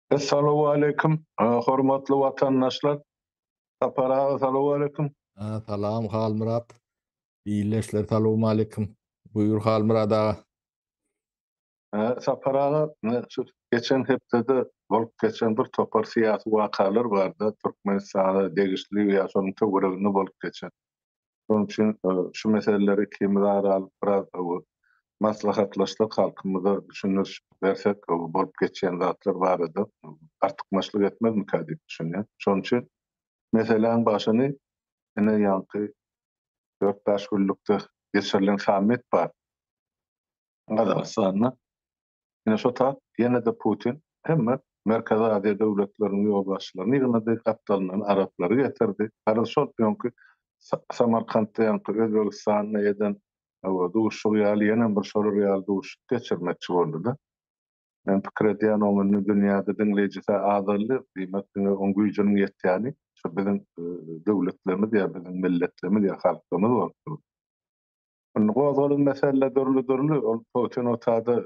Assalamu alaykum. Hormatly watandaşlar. Sapara assalamu alaykum. Salam Halmurat. İyileşler, salamu aleyküm. Buyur Halmurat ağa. Sapara şu geçen hepde bolup geçen bir topar siyasi wakalar bardy. Türkmenistanda degişli ýa şonuň töwereginde bolup geçen. Şonuň üçin şu meseleleri kimler alyp biraz maslahatlaşdyk, halkymyza düşünür bersek bolup geçen zatlar bar edy. Artykmaçlyk etmezmi kadip düşünýär. Şonuň üçin meseleň başyny ene ýanky 4-5 günlükde geçirilen samit bar. Gazakstan'da. Yine şu tat, yine de Putin hemme Merkezi Asiya devletlerinin yolbaşçılarını yine de kaptanlarını, Arapları getirdi. Arasol ýonky Samarkandda ýanky Özbegistan'a eden duşuşy ýaly ýene bir şol ýaly duş geçirmekçi boldy-da. Men pikir edýän oňuny dünýäde diňleýijisi azally, diýmek oň güýjüniň ýetýäni şu biziň döwletlerimiz ýa biziň milletlerimiz ýa halkymyz boldy. Gozgalyň mesele dörli ol Putin otada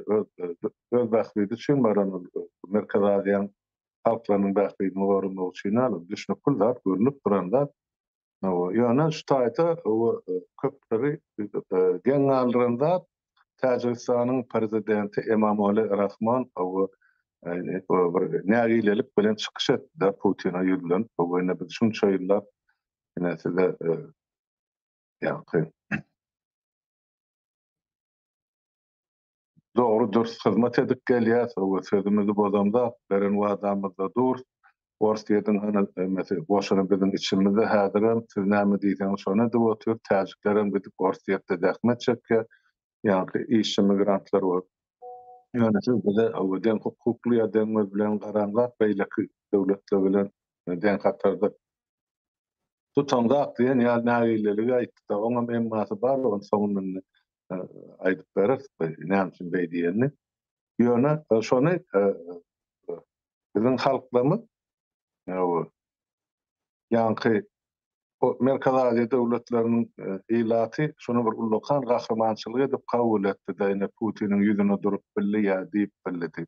öz bäxtidi üçin baran Merkezi Asiýa halklarynyň bäxtini gorunmak üçin alyp düşünip zat görünüp duranda ýöne şu taýda köpleri geň aldyranda Täjikistanyň prezidenti Emomali Rahmon bir nägilelik bilen çykyş etdi Putin'a ýüzlen. Bu ýene biz şunça ýyllar ýene size ýa doğru dürüst hyzmat edip gelýär. O sözümizi bozamda beren wadamyzda dur. Orstiýeden ana mesele boşuna biziň içimizde häzirem siz näme diýseňiz şonu dip otur. Täjiklerim gidip Orstiýetde zähmet çekýär. Ýa-ni işçi migrantlar bolup. Ýöne siz bize awdan hukukly ýardamlar bilen garanlar beýleki döwletler bilen den hatarda tutanda diýen ýa nägilelige aýtdy. Oňa memmasy bar, oň soňundan aýdyp berer, näme üçin beýdiýenini. Ýöne şonu biziň halklarymyz ýanky o Merkezi Asiýa döwletleriniň ilaty şonu bir ullakan gahrymançylyk edip kabul etdi de ýene Putiniň ýüzüne durup bildi ýa diýip bildi.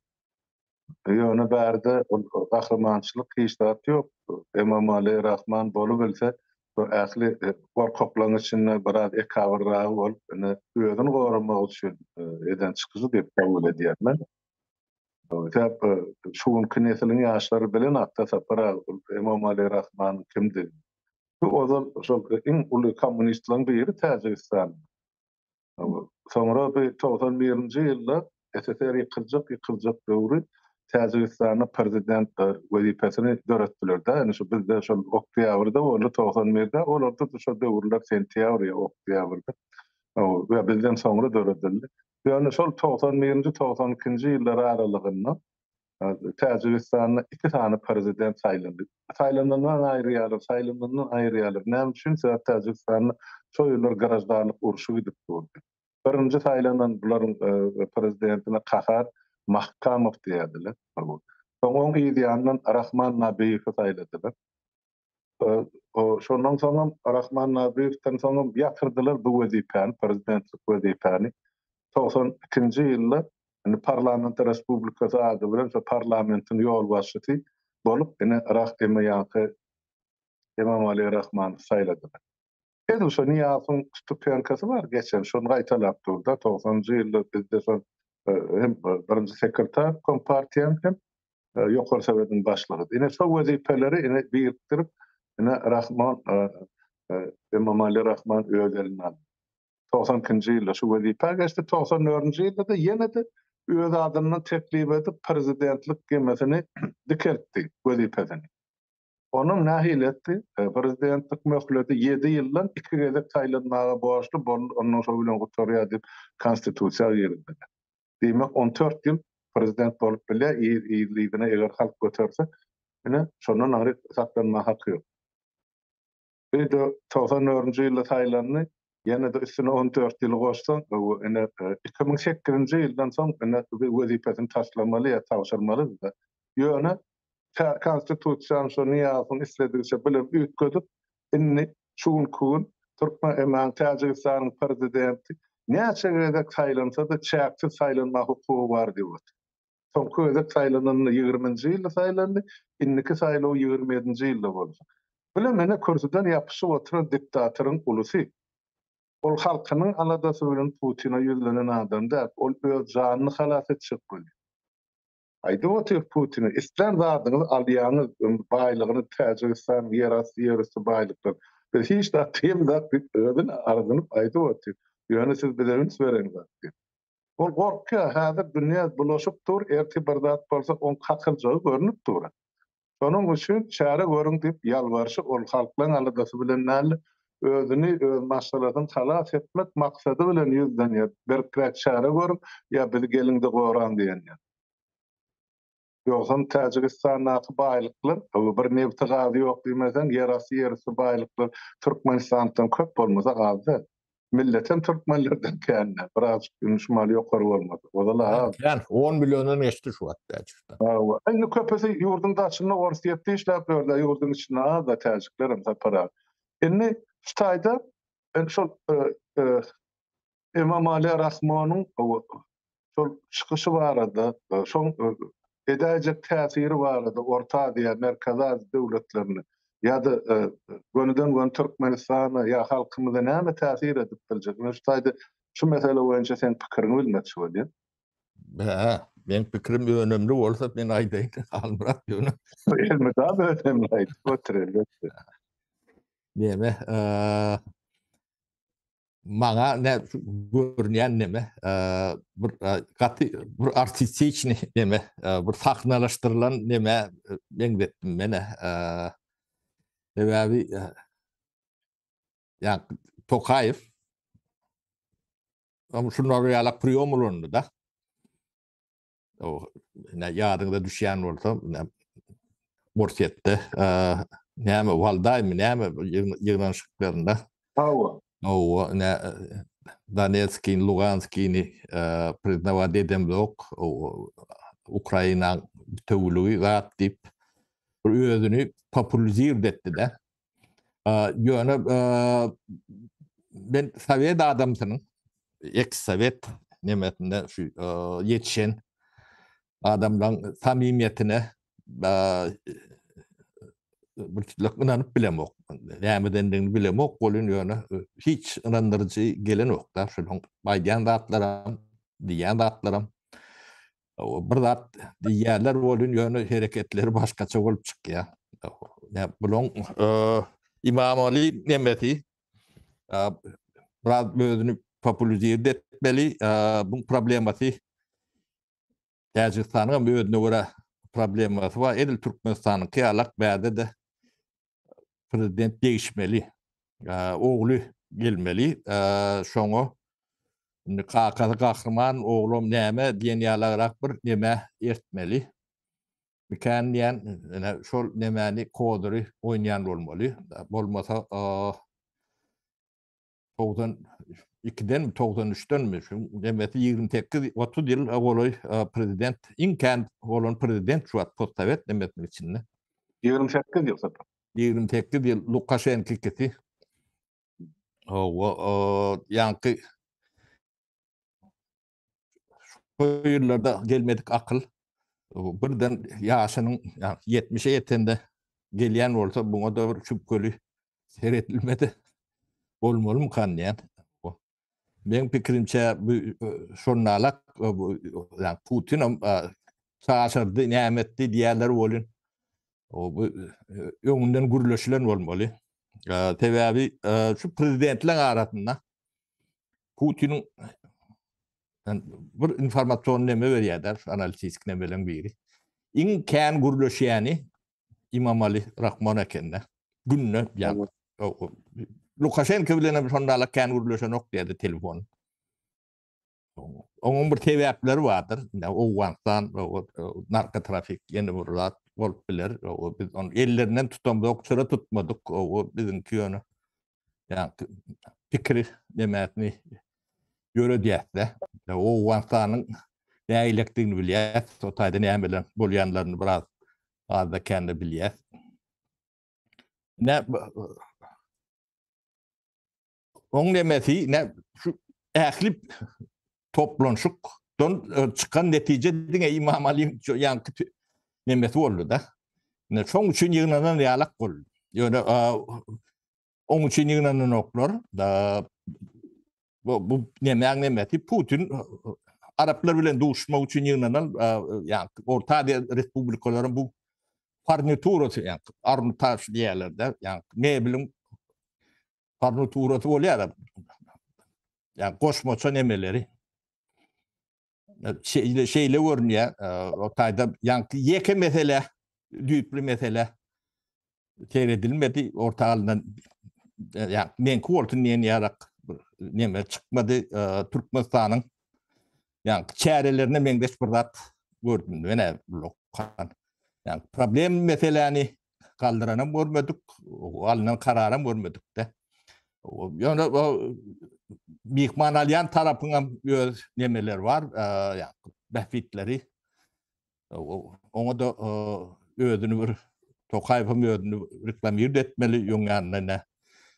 Ýöne bärde o gahrymançylyk hiç zat ýok. Emomali Rahman bolup bilse bu ähli gorkaklyň içinde biraz ekawyrragy bolup özüni goramak üçin eden çykyşy diýip kabul edýärler. Täp şuň kinesiniň ýaşlary bilen hakda sapara Emomali Rahman kimdi? Bu ozal şol iň uly kommunistlaryň biri Täjikistan. Soňra 91-nji ýylda SSR ýykyljak döwri Täjikistanyň prezident wezipesini döretdiler-de. Ýani şu bizde şol oktýabrda boldy 91-de, olarda da şol döwürler sentýabr ýa oktýabrda. We bizden soňra döredildi. Ýani şol 91-nji 92-nji ýyllar aralygynda Täjikistanyň 2 tane prezident saýlandy. Saýlanandan aýrýalar. Näme üçin? Täjikistanyň şol ýyllar garajdarlyk uruşy gidip durdy. Birinji saýlanan bularyň prezidentine Kahar Mahkamow diýerdiler. Soňra ýa-ni Rahman Nabiýew saýladylar. Şondan soňra Rahman Nabiýewden soňra ýatyrdylar bu wezipäni, prezidentlik wezipäni. 92-nji ýylda parlament respublikasy ady bilen şu parlamentin ýolbaşçysy bolup Emomali Rahman saýladylar. Edim şu Niýazyň stupensasy bar geçen şonu gaýtalap durdy. 90-njy ýylda bizde şol hem birinji sekreter kompartiýan hem ýokary sowetiň başlygy. Ine şol wezipeleri birikdirip Rahman Emomali Rahman öýlerini aldy. 92-nji ýylda şu wezipe geçdi. 94-nji ýylda da ýene de öz adamyny teklip edip prezidentlik gemesini dikertdi wezipesini. Onuň nähil etdi? Prezidentlik möhleti 7 ýyldan 2 gezek saýlanmaga borçly, onuň şol bilen gutarýar diýip konstitusiýa ýerdi. Demek 14 ýyl prezident bolup bile ýylygyna eger halk göterse, ine şondan aýry saklanma haky ýok. 94-nji ýylda saýlandy. Ýene de üstüne 14 ýyl goşsaň, 2008-nji ýyldan soň wezipesini taşlamaly ýa tawşyrmaly. Ýöne konstitusiýanyň şu Niýazyň isledigçe bilen üýtgedip, inni şuň kun Türkmen Täjikistanyň prezidenti näçe gezek saýlansa da çäksiz saýlanma hukugy bar diýip. Soňky özek saýlanany 20-nji ýylda saýlandy, inniki saýlaw 27-nji ýylda boldy. Bile mene kürsüden ýapyşyp oturan diktatoryň ulusy. Ol halkynyň aladasy bilen Putina ýüzlenen adam da, ol öz janyny halas etjek boldy. Aýdy otur Putina, isler zadyňyz alýanyz, baýlygyny Täjikistan, ýerasty baýlyklar. Biz hiç da tymda ödün arzynyp aýdy otur. Ýöne siz bileňiz bereňiz. Ol gorkya häzir dünýä bulaşyp dur, erti birdat bolsa on kakyljagy görünüp dur. Şonuň üçin çäre görüň diýip ýalbarşyp ol halklaryň aladasy bilen näle özüni öz maslahatyny halas etmek maksady bilen ýüzlenýär. Bir çäre görüň ýa bizi gelinde goran diýenler. Ýogsam Täjikistanaky baýlyklar, bir nefti gazy ýok diýmesen, ýerasty baýlyklar Türkmenistandan köp bolmasa gazy. Milletem Türkmenlerden känne, biraz şumaly ýokary bolmady. Ola Yani 10 milyondan geçti şu hatta. Aynı köpesi ýurdun daşyna orsiýetde işläp berdi, ýurdun içine da täjiklerim para. Indi Ştaýda şol Imam Ali Rahmanyň şol çykyşy barada, şol edäjek täsiri barada Orta Aziýa, Merkezi Aziýa döwletlerini ýa-da gönüden Türkmenistana ýa halkymyza näme täsir edip biljek? Ştaýda şu mesele boýunça sen pikirini bilmekçi bolýan. Ben pikrim önemli bolsa men aýdaýyn. Almyrat ýöne. Elmi daha önemli aýdyp oturýar. Näme? Maňa ne görnýän näme? Bir artistikni näme? Bir sahnalaşdyrylan näme beňzetdim mene. Sebäbi ýa Tokayev ama şunlar ýalak priýom bolandy da. O ýadyňda düşýän bolsa, Borsetde näme waldaýmy näme ýygnaşyklarynda. O Donetskiň, Luganskiň priznawa edem yok. Ukraina töwlügi zat diýip özüni popularize etdi de. Ýöne ben Sovet adamsynyň, ex-Sovet nimetinde şu ýetişen adamlaryň samimiýetine birçilik inanyp bilemok. Näme dendigini bilemok, bolun ýöne hiç inandyrjy gelen ok da. Şol baýdan zatlaram, diýen zatlaram. Bir zat diýerler bolun ýöne hereketleri başgaça bolup çykýar. Ya bulun İmam Ali nemeti biraz özünü popularize etmeli. Bu problematik Täjikistanyň özüne göre problemasy var. Edil Türkmenistanyň kıyalak bäde de prezident değişmeli. Oğlu gelmeli. Şoňa Kakazy Gahrman oğlum näme diýen ýalarak bir näme etmeli. Mikän diýen şol nämäni kodry oýnaýan bolmaly. Bolmasa 92'den 93'den mi? Şu demeti 28-30 yıl agoloy prezident, imkan olan prezident şu at postsovet demetinin içinde. 28 yıl zaten. 28 yıl Lukashenko kiti. Yankı şu yıllarda gelmedik akıl. Birden ýaşynyň 70'e ýetende gelýän bolsa buňa da bir şüpkeli seretilmedi. Bolmaly kan ýa. Men pikirimçe bu şonalak yani Putin çaşyrdy, nämetdi diýerler bolun. O bu öňünden gürleşilen bolmaly. Sebäbi şu prezidentler arasynda Putin'in bir informasyon näme berýärler, analitik nämeleň biri. İň kän gürleşýäni İmam Ali Rahman ekende. Günne ýa Lukashenko bilen şonda kän gürleşen ok diýdi telefon. Oňun bir sebäpleri bardyr. Owganstan, narkotrafik, ýene bir zat bolup biler. Biz onu ellerinden tutamdyk, çyra tutmadyk. Biziňki ýöne. Ýa pikiri demätni göre diýetde. Owganstanyň näýilikdigini bilýär. O taýda näme bilen bolýanlaryny biraz azda kendi bilýär. Oň demesi şu ählip toplanşyk çıkan netice diňe İmam Ali'ň ýanky nemesi boldy da. Şoň üçin ýygnanan ýalak boldy. Ýöne oň üçin ýygnanan oklar da bu nemesi Putin Araplar bilen duşmak üçin ýygnanan ýanky Orta Azia respublikalaryň bu farniturasy ýanky Armitage diýerler de ýanky ne bilen farniturasy bolýar. Yani koşmaça nemeleri şeyle görünüyor. O tayda yankı yeke mesele, düýpli mesele seyredilmedi. Ortağından yani menki olsun niye yarak neme çıkmadı. Türkmenistan'ın yani çarelerine mendeş bir rat gördüm. Vene lokan. Yani problem meseleni kaldıranı görmedik. Alınan kararı görmedik de. Yani Mihman Aliyan tarafından nemeler var. Yani behfitleri. Onu da ödünü bir Tokayev'in ödünü reklamir etmeli. Yungan'da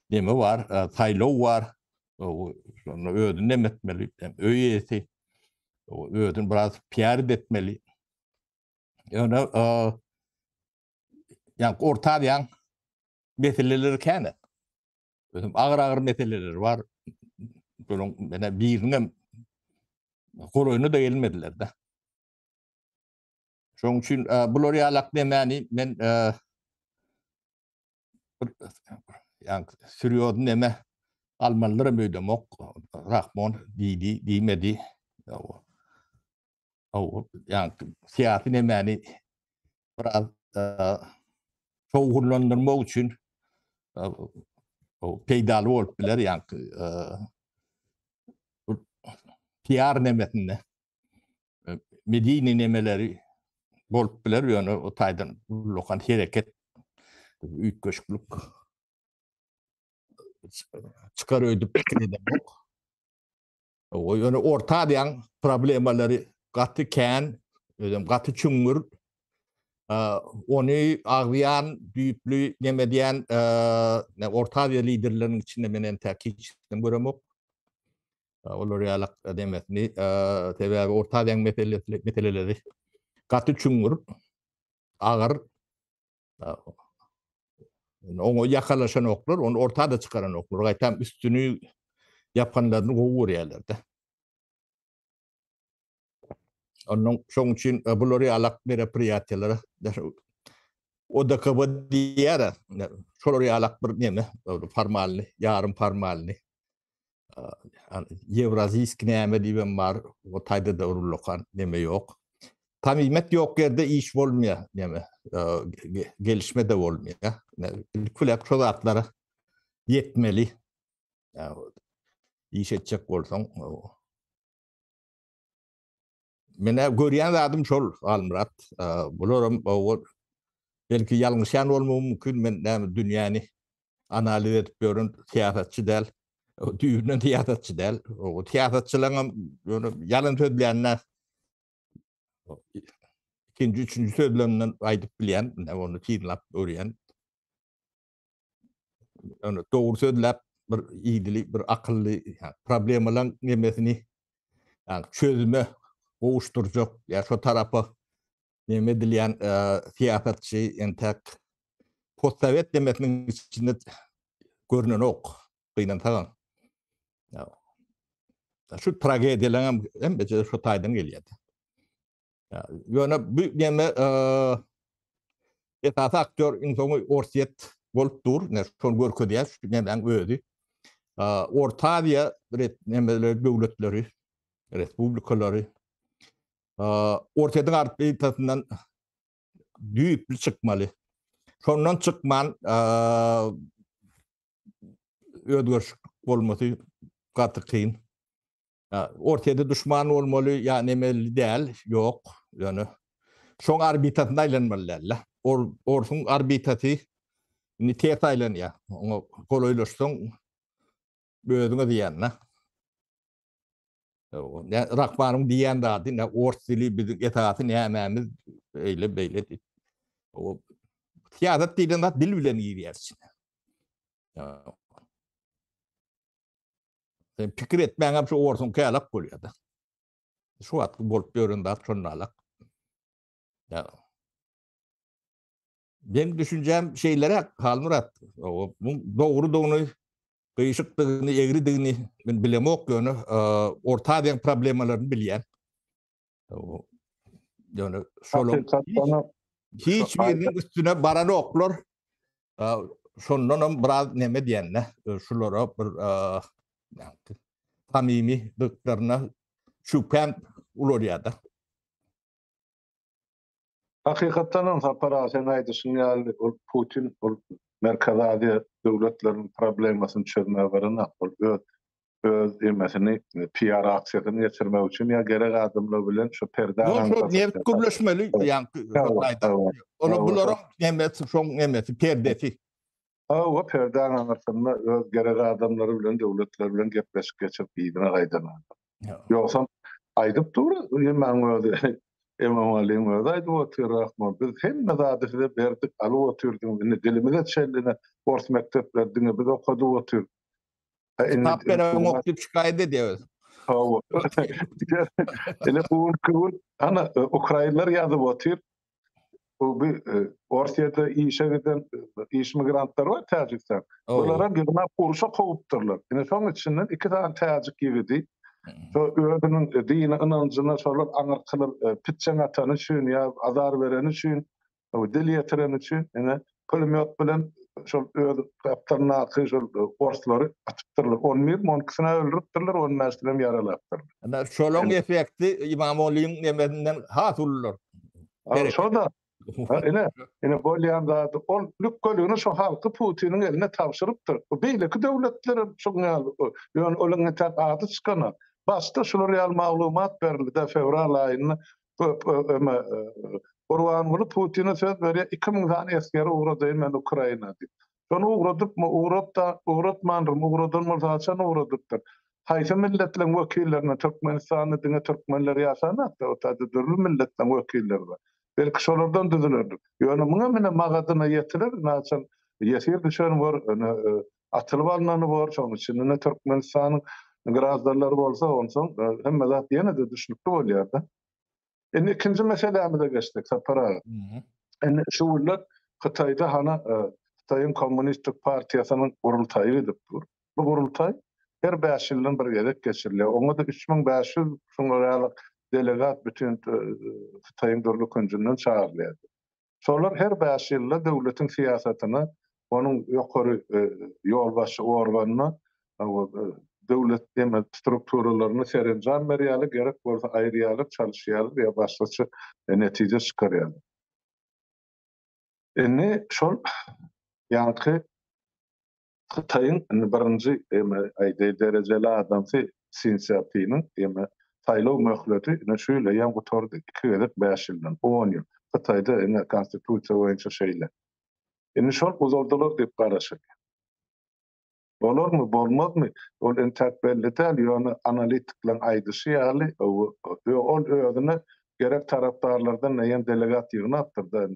neme var. Taylov var. Sonra ödünü nem etmeli. Öğesi. Ödünü biraz PR etmeli. Yani ortadan meseleleri kene. Ağır meseleler var. Bunun bana birine koruyunu da gelmediler de. Şoň üçin bular ýalak demäni men yani sürýordum neme Almanlara möýdemok Rahmon diýmedi. Yani siyasi nemäni biraz şowgurlandyrmak üçin peýdaly bolup biler yani PR nemetinde Medine nemeleri bolup biler ýöne o taýdan lokan hereket üýtgeşlik çıkar öýdüp edemok. O ýöne orta diýen problemleri gaty kän, gaty çüňür ony agýan düýpli neme diýen orta diýen liderleriň içinde menen täkitçilikden göremok. Olar ýalak demesini sebäbi orta diýen meseleleri gaty çüňür, agyr onu ýakalaşan oklar, onu ortada çıkaran oklar. Gaýtam üstünü yapganlaryny gowy görýärler de. Onun şoň üçin bular ýalak meraperiýatiýalary ODKB diýär. Şolar ýalak bir neme, formalny, ýarym formalny. Евразийский näme diýen bar, o taýda da urulokan neme ýok. Tamimet ýok ýerde iş bolmaýar, neme gelişme de bolmaýar. Kulak şolatlara yetmeli. İş etjek bolsaň. Mene görýän zadym şol Almurat. Bularam belki ýalňyşan bolmagy mümkin. Men dünýäni analiz edip görün siýasatçy däl. Düýünden siýasatçy däl. O siýasatçylaryň ýalyn söz bilenler ikinci, üçüncü sözlerinden aýdyp bilýän, onu tiýinlap öýrän. Onu dogry sözläp bir iýdilik, bir akylly problemalaryň nemesini çözüme gowuşturjak, ýa şo tarapy neme dilýän siýasatçy entek postsowet demesiniň içinde görünen ok, gynantagan. Şu tragediýalaryň hemmeçe şo taýdan gelýär. Ýöne bu neme esas aktör insany orsiýet bolup dur, şol görkezýär, nämen öýdi. Orta Azia nemeler döwletleri, respublikalary ortadan arpytasyndan düýpli çykmaly. Şondan çykman ödgörşük bolmasy gaty kyn. Ortada düşman bolmaly, ýa nemeli däl, ýok. Ýöne şoň arbitasynda aýlanmalylar. Orsun arbitasy ni tek aýlanýar. Onu golaýlaşsaň özüňe diýän. Rahmanyň diýen zady ors dili biziň etaty nämämiz beýle. O siýasat diýen zat dil bilen ýerçin. Pikir etmäňem şu orsun kälak bolýar da. Şu wagt bolup ýöründe şonalak. Ya. Ben düşünjem şeylere Halmurat. O doğru doğunu gıyşıkdygyny, egridigini men bilemok ýöne orta diýen problemalaryny bilýän. O ýöne şolum Hakykatdan hiç biriniň üstüne baran oklar. Şondan biraz neme diýenne, şulara bir samimi dıklarına şüphem ulorýarda. hakykatdan sapara sen aýdyşyň ýaly Putin Merkez Aziýa döwletleriniň problemasyny çözmäge barana öz emesini PR aksiýasyny geçirmek üçin ýa gerek adamlar bilen şu perdaňy Şu neft gürleşmeli ýa-ni onu bularak nemeti şoň nemeti perdesi. O perdaňy arasynda öz gerek adamlary bilen döwletler bilen gepleşip geçip ýygyna gaýdanan. Ýoksa aýdyp dur, men özi Emamalyň özi aýdyp oturýar. Biz hemme zady berdik, alyp oturduk. Dilimize çeldine ors mekteplerdiňe biz okadyp oturduk. Kitap berem okup şikayet ediyor. Ele bu ana Ukraynalılar ýazyp otur. Bu bir Orsiýada işe giden iş migrantlar var Täjikistan. Olara girmäp kuruşa howupdyrlar. Ine şoň içinden 2 tane täjik ýigidi. Şo özüniň dini ynanjyna şolar aňyrkylar pitçen atany üçin ýa azar bereni üçin, dil ýetireni üçin ine pulemyot bilen şol öz kaptarnaky şol orslary atypdyrlar. 10-12-sini öldüripdirler, 10 näsilem ýaralapdyrlar. Ana şolong efekti İmamoğlu'nun nemetinden hatırlar. Şoda ine bolýan zat ol lükgölüni şu halky Putiniň eline tapşyrypdyr. Beýleki döwletler şoňa ýöne olaňa tak aty çykana. Başda şular ýaly maglumat berildi fevral aýyny Orwan Putin'e söz berýär 2000 tane eskeri uğradyň men Ukraina diýip. Şonu uğradan molsaçan uğradypdyr. Haýsy milletleriň wekillerine Türkmenistany diňe türkmenler ýaşanat, o taýda dürli milletleriň wekilleri bar. Belki şolardan düzülerdi. Ýöne muňa mene magadyna ýetirer, näçe ýesir düşen bar, atylyp alnany bar, şoň üçin ne Türkmenistanyň grazdanlary bolsa, onsoň hemme zat ýene de düşünipdi bolýardy. Ikinci meselemize de geçtik sapara. Şu wagtlar Hytaýda hana Hytaýyň Kommunistik Partiýasynyň gurultaýy edip dur. Bu gurultaý her 5 ýyldan bir gezek geçirilýär. Oňa da 3500 şoňa delegat bütün Hytaýyň dörli künjünden çağırylýar. Şolar her 5 ýylda döwletiň siýasatyny, onuň ýokary ýolbaşy organyna döwlet strukturalaryny serenjam berýärler, gerek bolsa aýrýarlyk çalyşýarlar ýa başgaça netije çykarýarlar. Şol ýanky Hytaýyň birinji derejeli adamsy Sinsiapiniň saýlaw möhleti şöyle ýan gutardy 2 gezek 5 ýyldan 10 ýyl. Hytaýda konstitusiýa boýunça şeýle. Şol uzaldylar diýip garaşyr. Bolarmy, bolmazmy? Ol entäkbellitäl ýöne analitikleň aýdyşy ýaly ol özüne gerek tarapdarlardan näýen delegat ýygnapdyrdy.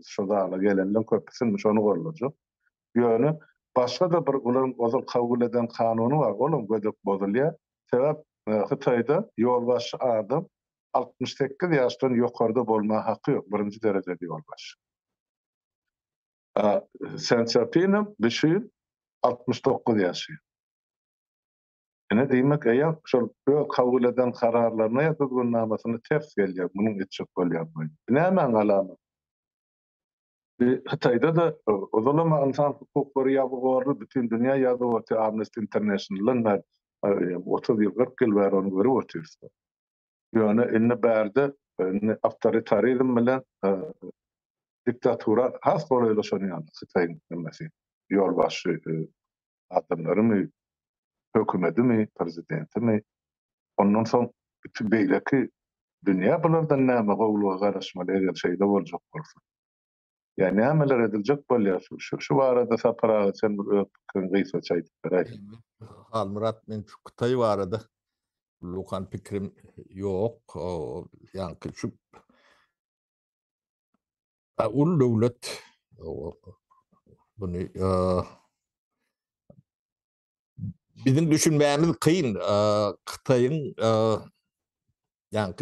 Şo dağla gelenler köpüsün şonu gorulajak. Ýöne başga da bir olaryň ozal kabul eden kanuny bar. Olam gödük bozulýar. Sebäp Hytaýda ýolbaşy adam 68 ýaşdan ýokarda bolma haky ýok. Birinji derejeli ýolbaş. Sinsiapiniň beşi 69 ýaşy. Ne diýmek eýer şol kabul eden kararlaryna ýa-da gunnamasyny ters gelýär, munyň etjek bolýar. Näme alamat? Hytaýda da ozalama insan hukuklary ýaly bütün dünýä ýazyp Amnesty International'dan 30 ýyl 40 ýyl bar onu görüp otursa. Ýöne inne bärde awtoritarizm bilen diktatura has bolýar şonýan Hytaýyň nemesi. Ýolbaşy adamlary hökümetimi, prezidentimi, ondan soň bütün beýleki dünýä bulardan näme gowluga garaşmaly eder şeýle boljak bolsa. Yani nämeler ediljek bolýar şu barada sapara sen bir gysga çaýdyp beräýin. Halmurat men şu Hytaý barada Lukan pikrim ýok. Ýa-ni şu ul döwlet buny bizim düşünmemiz kıyın. Hytaýyň Yani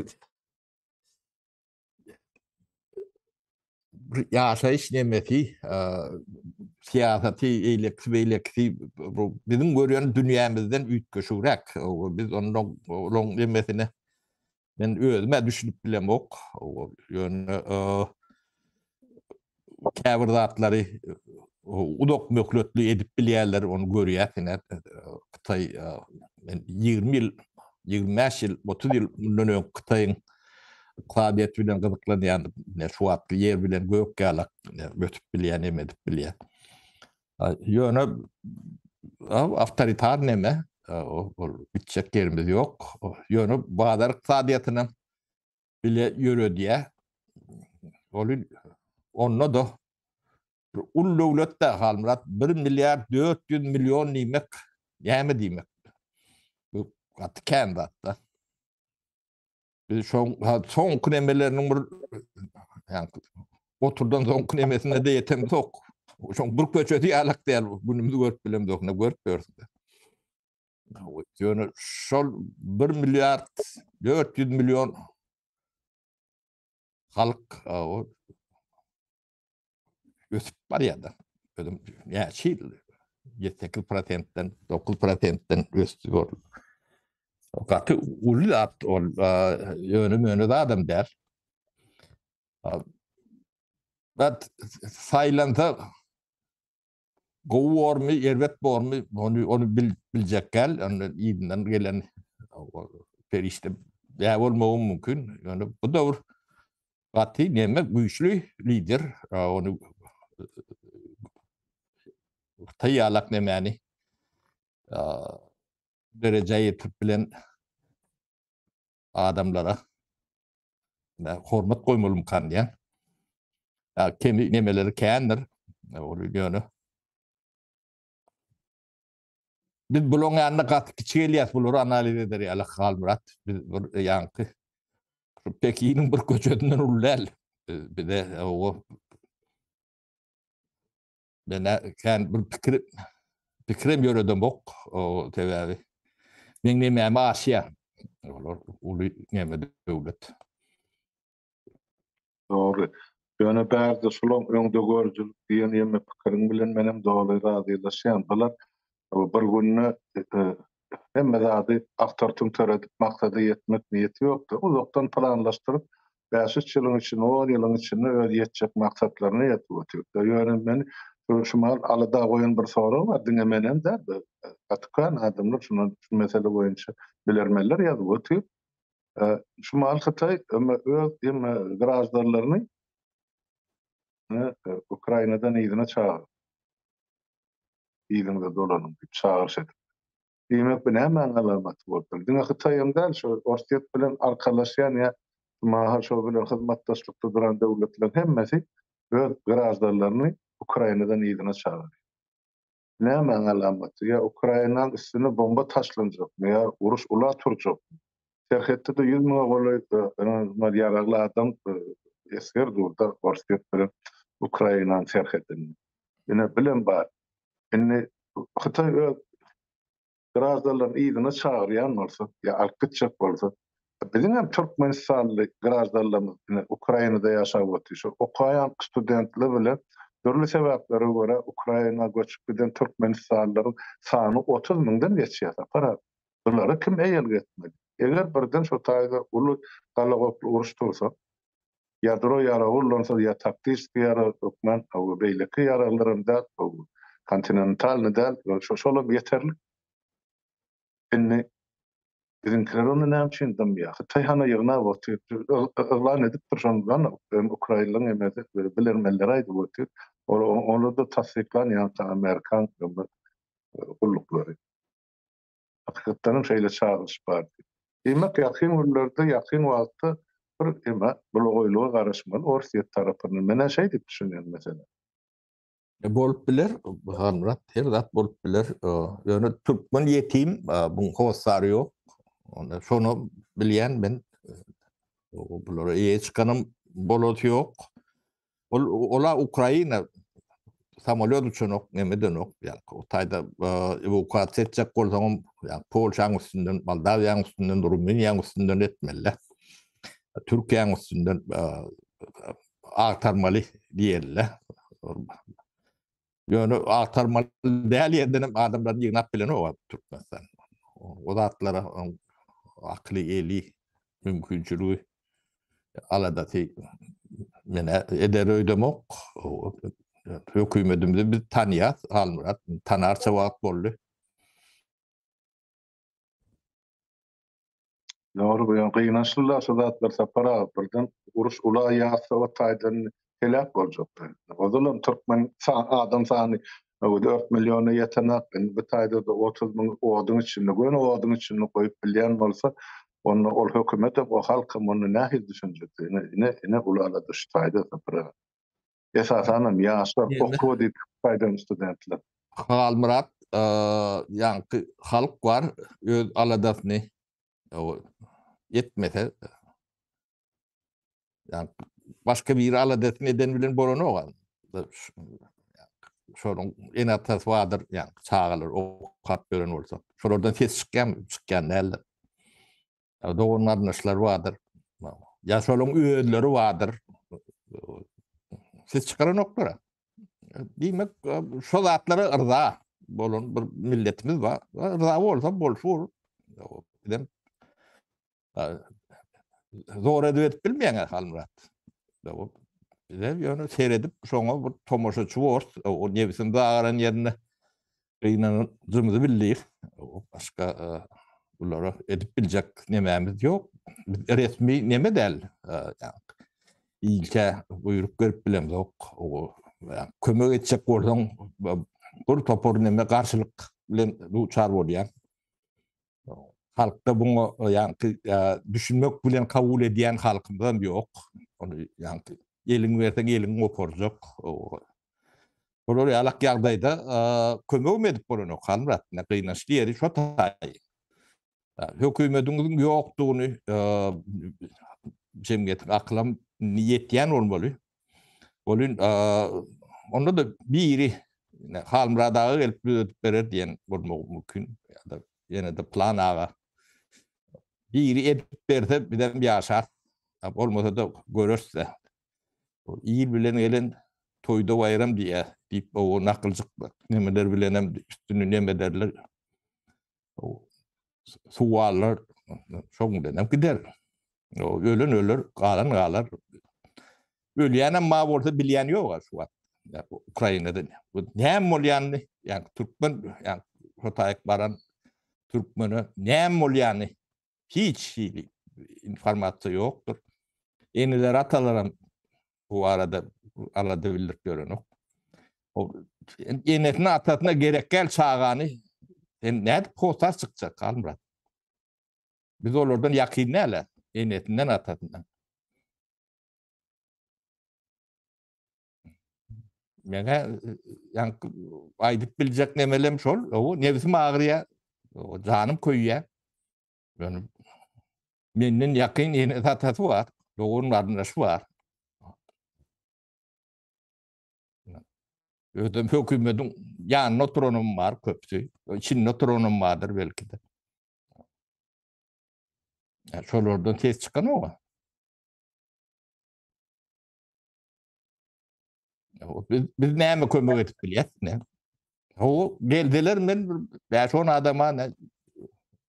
yaşayış nemeti, siyasati, eylekti, bizim görüyen dünyamızdan ütköşürek. Biz onun nemesini ben özüme düşünüp bilem ok. Yani käbir zatları udok möklötlü edip bilýärler, onu görýär. Kytaý 20 ýyl, 25 ýyl, 30 ýyl mundan öň Kytaýyň iqtisadiýaty bilen gyzyklanýan, şu wagtky ýer bilen gök galak götüp bilýän, emedip bilýän. Ýöne awtoritar neme, ol bitjek yerimiz ýok. Ýöne bazar iqtisadiýatyny bile ýöredýär. Onunla da ul döwletde halmyrat 1 milyar 400 milyon nimek ýäme diýmek. Bu gatken da. Biz soňky nemeleriniň bir ýani oturdan soňky nemesine de ýetem tok. Şoň bir köçeti ýalak däl, günümizde görüp bilem dok, ne görüp görsün. Ýöne şol 1 milyar 400 milyon halk ötüp bar ýa-da. Ya şil 7-8%-den 9%-den östüyor. O katı ulu at ol yönü da adam der. Bat saylanta gowor mi erwet bor mi onu biljek gel, onu ýygynyň gelen perişte ýa bolmagy mümkin. Yani bu dowr gaty neme güýçlü lider, onu taýýalak nemeni derejeye ýetip bilen adamlara hormat goýmalym kanýan. Kemi nemeleri kändir. Olu ýöne. Biz bulan ýanyna gaty kiçilýär, bulary analiz eder ýaly halmyrat. Biz bir ýanky Pekin'in bir köçetinden ullal. Bir de o bana kan bir pikrim ýöredem ok o tebebi. Men näme Asya. Olar ulu näme döwlet. Doğru. Ýöne bärde şolong öňde görjül diýen ýeme pikiriň bilen menem doly razylaşýan bolar. Bir günne hemme zady aktortyň töredip maksada ýetmek niýeti ýokdur. Uzakdan planlaşdyryp 5 ýylyň içinde, 10 ýylyň içinde öz ýetjek maksadlaryny ýetip ötýär. Ýöne men şumal alada goýan bir soraw bar, diňe menen de atkan adamlar şunu mesele boýunça bilermeler ýazyp ötýär. Şumal Hytaý öz grażdanlaryny Ukrainadan ýygyna çağır. Ýygyna dolanyp çağırş edip. Diýmek bu näme alamaty boldy? Diňe Hytaýym däl şu orsiýet bilen arkalaşýan ýa maha şo bilen hyzmatdaşlykda duran döwletler hemmesi öz grażdanlaryny Ukrainadan ýygyna çağır. Näme alamaty? Ya Ukrainaň üstüne bomba taşlanjak, ýa uruş ula turjak. Terhetde de 100 000 goly ýaragly adam esker durda orsiýet bilen Ukrainaň terhetini. Ýene bilen bar. Indi Hytaý grażdanlaryny ýygyna çağırýan bolsa, ýa alkytjak bolsa, bizim hem Türkmenistanly grażdanlarymyz Ukrainada ýaşap ötýär. Okaýan studentler bilen dörli sebeplere göre Ukraina göçüp giden Türkmenistanlylaryň sany 30 000-den geçýär. Para bunlara kim eýel etmeli? Eger birden şu taýda uly galagokly uruş tursa, ýadro ýaragullansa ýa taktik ýaragokman aw beýleki ýaralarynda kontinental nedal şoşolam ýeterli. Indi bizimkiler onu näme üçin dymýar? Hytaý hana ýygna bolýar. Elan edip durşandan Ukrainalyň emedi bilermeler aýdyp ötýär. Onu da tasdiklanýan Amerikan gullukları. Hakykatdan şeýle çağırış bar. Demek ýakyn günlerde, ýakyn wagtda bir blogoýluğa garaşmaly orsiýet tarapynyň mene şeý diýip düşünýän mesele. Bolup biler, hanrat, her zat bolup biler. Ýöne türkmen ýetim, bu howsary ýok. Onda şonu bilýän ben, bulara ýeçkanym bolot ýok. Ola Ukraina samolyot uçunok, nemeden ok. Yani o taýda evakuasiýa etjek bolsaňam, yani Polşaň üstünden, Moldawiýaň üstünden, Ruminiýaň üstünden etmeliler. Türkiye'nin üstünden aktarmalı diyelim. Yani aktarmalı değil yerden adamların yığınap bilen o var Türkmenistan. O da atlara aklı eli mümkünçülüğü aladatı mene eder öydemok. Hükümetimizi bir tanıyat, almırat. Tanarça vakt bollu. Doğru bu yani kıynaşlılar şudatlar sapara birden uruş ula yasa o taydan helak bolacak. O zaman Türkmen adam sani o 4 milyona yetenek bir tayda da 30 bin odun içinde koyun o odun içinde koyup bilen olsa onu ol hükümet o halk onu nahi düşünecek. Ne ulala dış tayda sapara. Esasen yaşlar okudu taydan studentler. Almırat yani halk var öz aladasını o yetmese yani başka bir aladasını eden bilen boronu o. Şonun en atası vardır yani çağalır o kat gören olsa. Şuradan ses çıkan elde. Doğunların işleri vardır. Ya şolun öğüdleri vardır. Ses çıkaran noktalar. Demek şol atları ırza. Bolun bir milletimiz var. Irza olsa bolşur. Dem zor edip bilmeyen halmırat. Bize yani seyredip sonra bir tomoşaçı var. O nevisin dağıran yerine kıyınan zımızı bildir. Başka bunları edip bilecek nememiz yok. Resmi neme del. Yani ilke buyruk görüp bilemiz yok. Yani kömök edecek olsan bir topor neme karşılık bilen uçar oluyor. Halkta bunu yani düşünmek bilen kabul ediyen halkımızdan yok. Onu yani elin versen elin oporacak. Olur alak yağdayda kömök edip bunu kalmırat. Ne kıynaşlı yeri şu tay. Hükümetin yoktuğunu cemiyet aklam niyetyen olmalı. Olun onda da biri halmra dağı gelip verir diyen mümkün ya da yine de plan ağa. Biri edip verse birden bir yaşar. Olmasa da görürse. İyi bilen elin toyda bayram diye deyip o nakılcıklar. Nemeler bilenem üstünü nemederler. Suallar çok denem gider. Ölün ölür, kalan kalar. Ölüyenem ma orta bilyen yok şu an. Ukrayna'da. Ne olyanı yani Türkmen yani Hatayık baran Türkmen'e ne olyanı hiç informasyon yoktur. Yeniler atalarım bu arada bildirip görün o. Yenetine atatına gerek gel çağanı ne postar çıkacak kalmırat. Biz oradan yakin neler yenetinden atatından. Yani yani aydıp bilecek nemelem şol. O nefsim ağrıya. O canım koyuyor. Yani benim yakın yeni tatası var. Doğunun arındaşı var. Ödüm hükümetin yani notronum var köptü. İçin notronum vardır belki de. Yani şol oradan ses çıkan o var. Biz neyme kömür etip biliyet ne? O geldiler ben 5-10 adama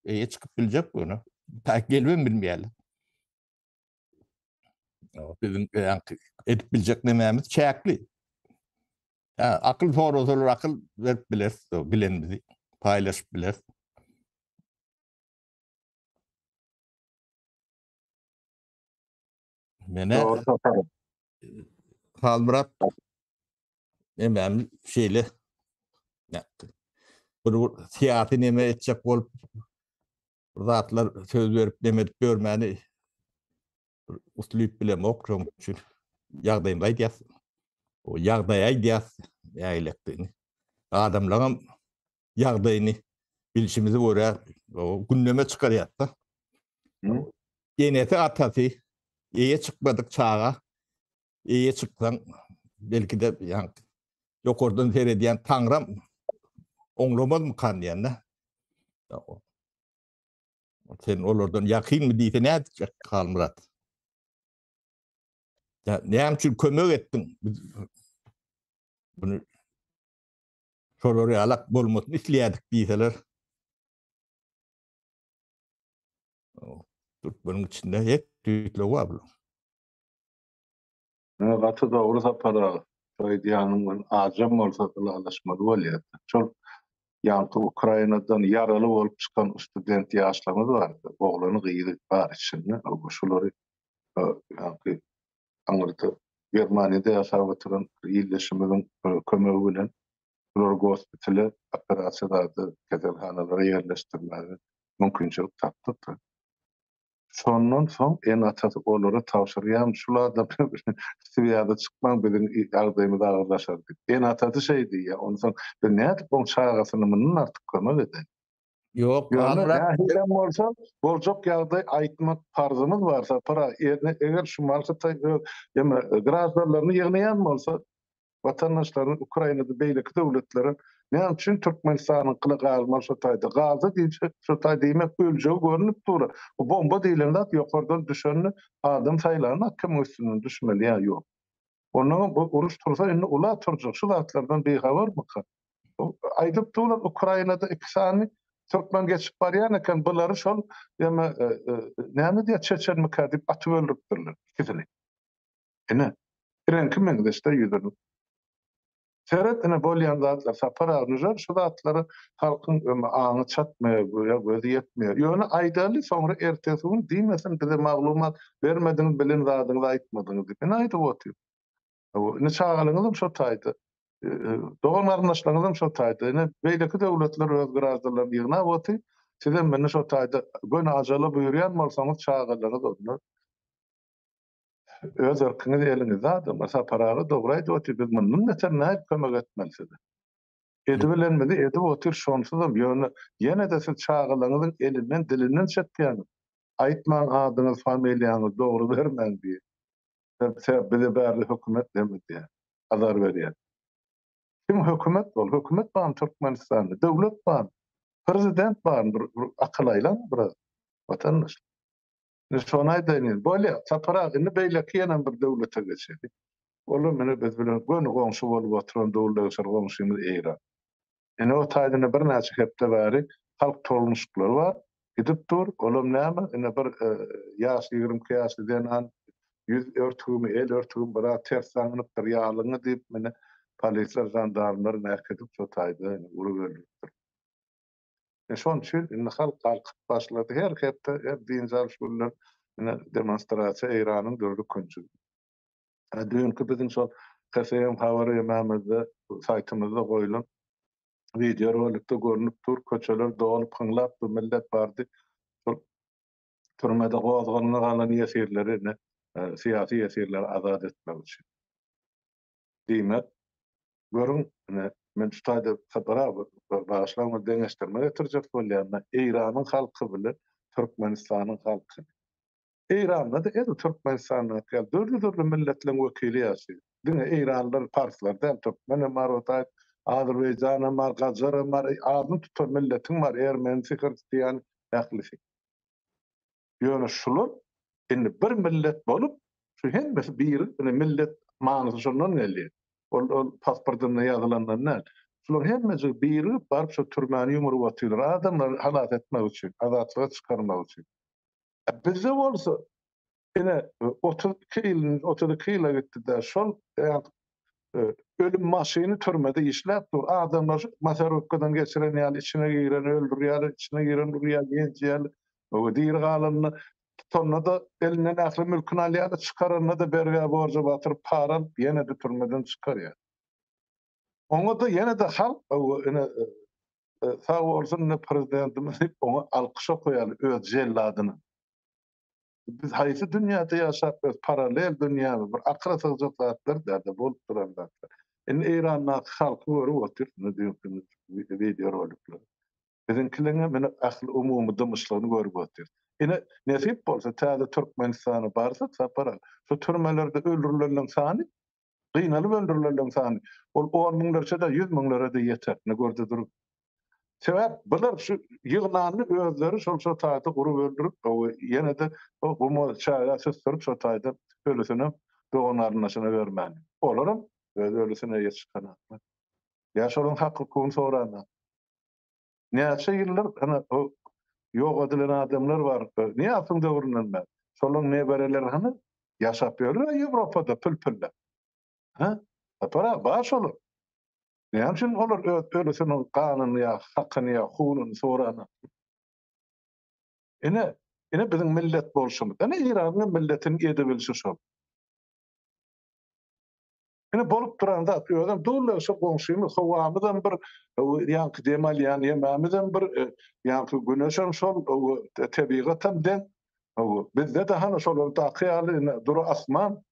ne çıkıp bilecek bunu. Tak gelmem bilmeyelim. Bizim yani edip bilecek nememiz çekli. Yani akıl sorusu olur, akıl verip bilir, bilen bizi paylaşıp bilir. Mene Doğru sapara. halmırat nemem şeyle bir siyasi neme edecek olup zatlar söz verip nemet görmeni usluyup bilem ok onun için yağdayım diyas. O yağdaya diyas yaylıktığını. Adamların yağdayını bilişimizi oraya o gündeme çıkarıyor da. Yeneti atası iyiye çıkmadık çağa. İyiye çıksan belki de yani yok oradan seyrediyen Tanrım onlamaz mı kan diyen sen olurdan yakın mı diyse ne edecek Kalmırat? Ya näme üçin kömek etdiň? Bunu şolary alak bolmasyny isleýärdik diýseler. Bunun içinde hep tüýtler bar. Gaty dogry sapara. Soýdýanyň ajam bolsa alaşmaly bolýar. Şol ýa-da Ukrainadan yaraly bolup çykan student ýaşlarymyz bar. Oglany gyýdy bar içinde. Şolary ýa-da Anglada, Germaniýada ýaşap oturan ýyldaşymyzyň kömegi bilen şolar gospitale operasiýalary, kezelhanalary ýerleşdirmäge mümkinçilik tapdyk. Sondan soň en atası olary tawşyrýan şularda Siriýada çykmaň bilen ýagdaýymyz agyrlaşardy. En atası şeýdi ýa, ondan soň näde bu çagasyny mundan artyk kömek eder. Yok, Ýöne azrak nähilem bolsa, boljak ýagdaý aýtmak farzymyz barsa, para eger şu marşyta grazdanlaryny ýygnaýan bolsa, vatandaşlaryň Ukrainada beýleki döwletlere näme üçin Türkmenistanyň kyly gazmaly şotaýdy. Gaza diýip şotaý diýmek böljegi görünip durur. O bomba diýilende ýokardan düşenni adam saýlanyp kim üstünden düşmeli ýa ýok. Onuň bu uruş tursa indi ular turjak şu zatlardan behabarmy? Aýdyp durlar Ukrainada ikisany Türkmen geçip barýan eken bulary şol näme diýip çeçen mükadip atyp öldüripdirler ikisini. Ene Renki meňdeşde ýüzüni. Seret ene bolýan zatlar sapara agnyjar şu zatlary halkyň aňy çatmaýar, gözi ýetmeýär. Ýöne aýdaly soňra ertesi gün diýmesin bize maglumat bermediňiz bilen zadyňyzy aýtmadyňyz diýip. Ene aýdyp otyr. Ne çağalyňyzym şo taýdy. Doğan arnaşlaryňyzym şo taýdy. Ene beýleki döwletler öz grazdanlaryny ýygnap otyr. Sizem meni şo taýdy. Gön ajala buyurýan bolsaňyz çağalyňyz onda. Öz ırkyňyz eliňizde adam, mesela paraga dogry aýdyp biz mundan näçe näp kömek etmelisiz. Edibilenmedi, edip otyr şonsuzam ýöne ýene de siz çağalyňyzyň elinden dilinden çekýän. Aýtmaň adyňyz, familiýaňyz dogry bermän diýip. Sebäbi bize bärli hökümet demedi. Azar berýär. Kim hökümet bol? Hökümet bar Türkmenistanda, döwlet bar, prezident bar, akyl aýlan biraz vatandaş. Şonay deýin. Bolýa, sapara indi beýleki ýene bir döwlete geçedi. Olar meni biz bilen gönü goňşy bolup oturan döwletler goňşymyz Eýran. Ene o taýdyna bir näçe hepde bäri halk tormuşlary bar. Gidip dur, olam näme? Ene bir ýaş 20 ýaşydan 100 örtügümi, el örtügüm bara ters sangypdyr ýalyňy diýip meni polisler, jandarmlar näkedip şo taýdy, urup öldüripdir. Şon üçin indi halk kalkyp başlady. Her hepde her diňsel şular demonstrasiýa Eýranyň dördük günçü. Dünkü biziň şol KSM habary ýemamyzda saýtymyzda goýulan video rolikde görünüp dur, köçeler dolup hynglap bu millet bardy. Şol türmede gozganyna galan ýesirleri siyasi ýesirleri azad etmek üçin. Diýmek, görüň men şutaýda sapara başlama deňeşdirme getirjek bolýan. Eýranyň halky bilen Türkmenistanyň halky. Eýranda da edu Türkmenistanyň dördü milletleriň wekili ýaşaýar. Diňe Eýranlylar, parslar, Türkmen, Marwatay, Azerbaýjan, Qajar, adyny tutan milletiň bar, Ermeni, Hristiýan, ýaklysy. Ýöne şular indi bir millet bolup, şu hemmesi bir millet manysy şondan gelýär. Ol pasportyna ýazylanlar näme? Şular hemmesi biri barp şu türmäni ýumry watylar, adamlar halat etmek üçin, azatlyga çykarmak üçin. Bizde bolsa ene 32 ýyla gitdi-de şol ölüm maşyny türmede işläp dur. Adamlar masarokkadan geçiren ýaly içine giren öldürýär, içine giren urýar, gençler, o diýir galyny tutanna da elinden ähli mülküni alýar, çykarana da berýär borja batyryp paran ýene de türmeden çykarýar. Oňa da ýene de halk ene sağ bolsun prezidentimiz oňa alkyşa koýaly öz jelladyny. Biz haýsy dünýäde ýaşap, paralel dünýäde bir akla sygjak zatlar däde bolup duranlar. Indi Eýranyň halky görüp otyr, video rolikler. Biziňkilerine meni ahly umumy dymyşlaryny görüp otyr. Ine nesip bolsa täze Türkmenistana barsa sapara. Şu türmelerde öldürilen sany, gıynalyp öldürilen sany, ol 10 miňlerçe de 100 miňlere de ýeter. Ne gördi durup. Sebäp bular şu ýygnany özleri şol taýda gurup öldürip, ýene de bu çaýa sözdürip şo taýda ölüsini doğun arnaşyna bermän. Olaram öz ölüsine ýetişkana. Ýaşaryň hakykyny sorana. Näçe ýyllar ana o ýok edilen adamlar bar. Niye atyň döwründen ben? Şolaryň nebereleri hany ýaşap ýörler Ýewropada pülpülle. Ha? Para baş olur. Näme üçin olar ölüsiniň kanyny ýa hakyny ýa hununy sorana? Ene biziň millet bolşumyz. Ene İranyň milletini edebilşi şol. Ene bolup duranda adam döwle şu goňşymyz howamydan bir ýanky demal ýani ýemamydan bir ýanky güneşem şol tabigatam den bizde de hany şol taqiýaly duru asman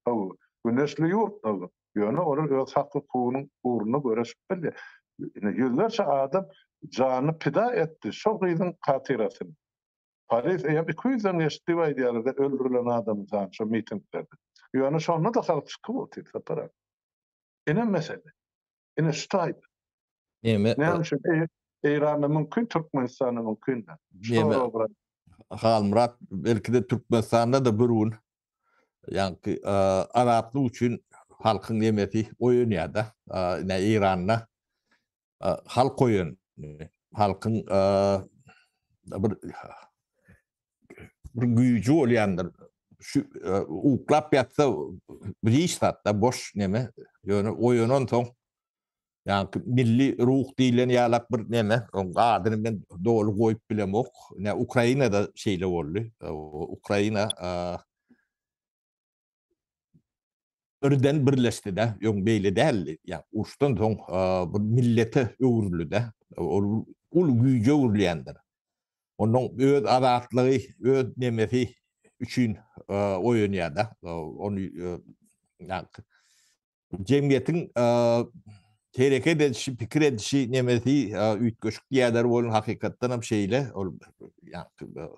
güneşli ýurt ýöne olar öz hakykynyň uğruna göreşip bildi. Ýüzlerçe adam jany pida etdi şol gyzyň hatirasyny. Paris 200'den geçti var diýerler öldürülen adam zan şu mitinglerde. Ýöne şonu da halk çykyp oturdy para. Ene mesele. Ene ştaýdy. Näme üçin Eýranda mümkin, Türkmenistanda mümkin. Halmurat belki de Türkmenistanda da bir ýanky Araply üçin halkyň demeti oýunýa-da. Eýranda halk oýun. Halkyň bir güýji bolýandyr. Şu uklap ýatsa bir iştatda boş neme ýöne oýunan soň ýanky milli ruh diýilen ýalap bir neme adyny ben dogry goýup bilemok. Ukrainada şeýle boldy. Ukraina örden birleşdi-de, ýok beýle däl. Ýa urşdan soň bir millete öwrüldi-de. Ul güýje öwrülýändir. Onuň öz azatlygy, öz nemesi üçün oýunýa-da. Onu ýanky jemgyýetiň tereke edişi, pikir edişi nemesi üýtgeşik diýerler bolan hakykatdan hem şeýle ol ýanky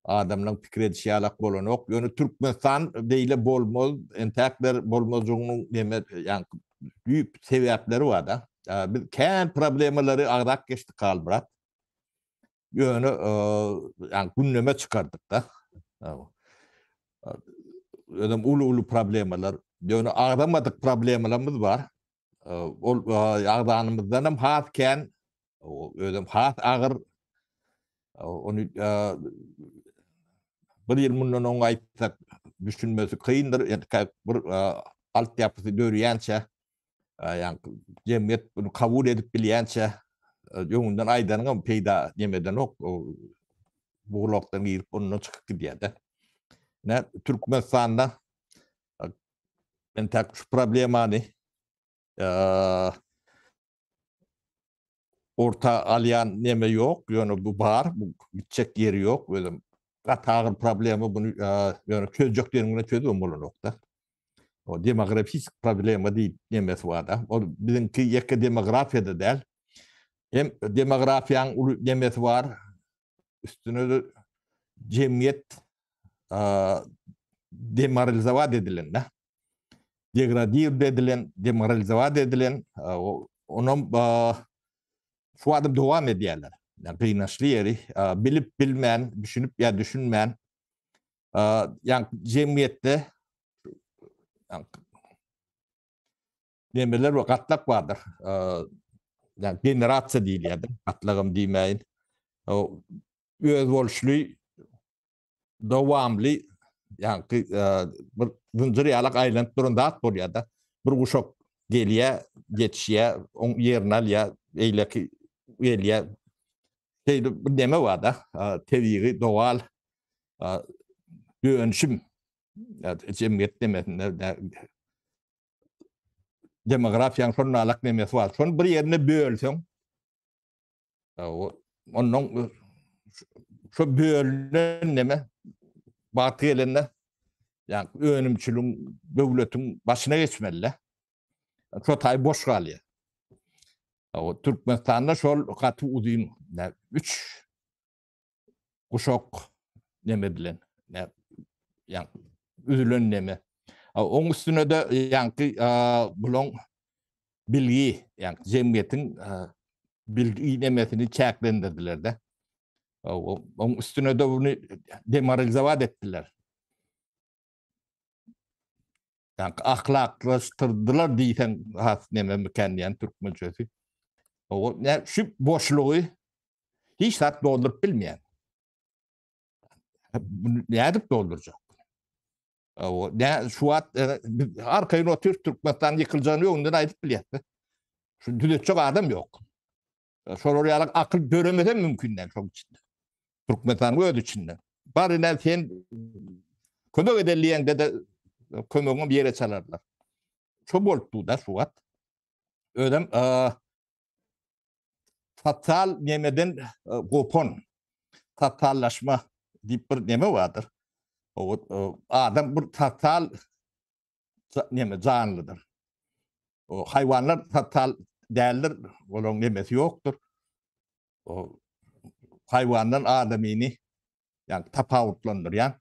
adamlaryň pikir edişi ýalak bolanok. Ýöne Türkmenistan beýle bolmaz, entäkler bolmazygynyň neme ýanky büyük sebäpleri bar-da. Biz kän problemleri agrak geçdi kalbyrat. Ýöne ýanky gündeme çykardyk-da. Ödem ulu problemalar, ýöne agdamadyk problemlarymyz bar. Ol agdanymyzdan hem hatken, ödem hat agyr, onu bir ýyl mundan oň aýtsak düşünmesi kyndyr, bir alt ýapysy dörýänçe, ýanky jemgyýet bunu kabul edip bilýänçe, ýöňünden aýdanyň peýda nemeden ok, buglakdan girip ondan çykyp gidýär-de. Türkmenistanda entäk şu problemany orta alyan neme ýok, ýöne bu bar, bu gitjek ýeri ýok, özüm gatagyr problemi bunu ýöne çözjeklerine çözüm bolanok-da. O demografik problema diýip nemesi bar-da. O biziňki ýeke demografiýada däl. Hem demografiýanyň uly nemesi bar, üstüne de jemgyýet demoralizowat edilen, degradir edilen, demoralizowat edilen, onuň şu adam dowam edýärler. Gynançly ýeri, bilip bilmän, düşünüp ýa düşünmän, ýanky jemgyýetde nemeler we gatlak bardyr. Ýani generasiýa diýilýär, gatlagym diýmeýin. Öz bolşly, dowamly, ýanky bir zynjyr ýalak aýlanyp duran zat bolýar-da. Bir guşak gelýär, geçýär, oň ýerini alýar, eýleki gelýär. Şeýle bir neme bar-da, tebiği, dowal dönüşüm, jemgyýet demesinde demografiýanyň şonuna alak nemesi bar. Şonu bir ýerine bölseň, onuň şu bölünen neme baty gelende ýani önümçülüň, döwletiň başyna geçmeli. Şu taý boş galýar. O Türkmenistanda şol gaty uzyn 3 guşak neme bilen, ýani üzülen neme. Oň üstüne de ýanky bulan bilgi, ýani jemgyýetiň bilgi nemesini çäklendirdiler-de. Oň üstüne de bunu demoralizowat etdiler. Yani ahlaklaştırdılar diýsen has neme mekanyan türkmençesi. O ne şu boşluğu hiç zat doldurup bilmeyen. Ne edip dolduracak? O ne şu at arkayın otur Türkmenistan yıkılacağını yolundan ayıp biliyette. Şu düdetçek adam yok. Sonra oraya akıl göremeden mümkün değil çok içinde. Türkmenistan ödü içinde. Bari ne sen kömek edelliyen de kömeğini bir yere çalarlar. Çok oldu da şu at. Ödem fatal nemeden kopon, fatallaşma deyip bir neme vardır. O adam bir fatal neme canlıdır. O hayvanlar fatal değerler, onun nemesi yoktur. O hayvandan adamini yani tapavutlandır yani.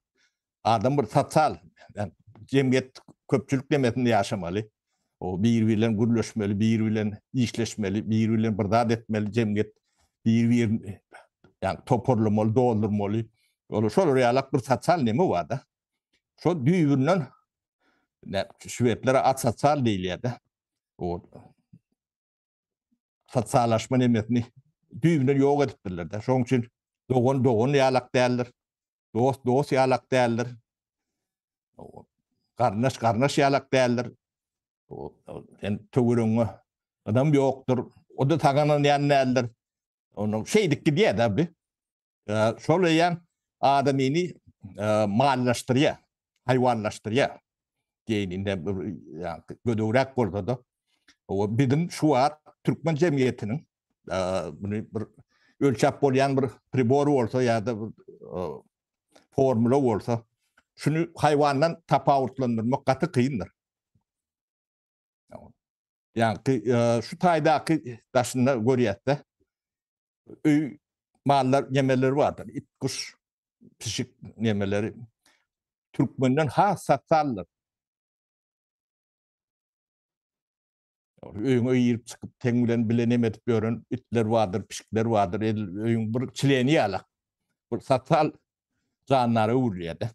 Adam bir fatal, yani cemiyet köpçülük nemesinde yaşamalı. O birbiriyle gürleşmeli, birbiriyle işleşmeli, birbiriyle bırdat etmeli cemiyet, birbiriyle yani toparlamalı, doldurmalı. Öyle şöyle realak bir satsal nemi var da. Şu düğünün Şüvetlere at satsal değil ya da. O satsalaşma nemesini düğünün yok ettirler de. Şunun için doğun yalak değerler. Dost yalak değerler. Karnaş yalak değerler. Sen tövürünü adam yoktur. O da taganın yanına onun şeydik ki diye tabi. Şöyle yani adamini mallaştırıyor, hayvanlaştırıyor. Geyninde yani gödürek oldu da. O bizim şu an Türkmen cemiyetinin bunu bir ölçep olayan bir priboru olsa ya da bir formülü olsa şunu hayvandan tapavutlandırmak katı kıyındır. Yani şu taydaki taşında görüyette mallar yemeleri vardır. İt kuş pişik yemeleri Türkmenden ha satarlar. Öýüňe ýyryp çykyp teň bilen bilenemetip ýören itler vardır, pişikler vardır. Öýüň bir çileni ýalak. Bir satal janlary urýardy.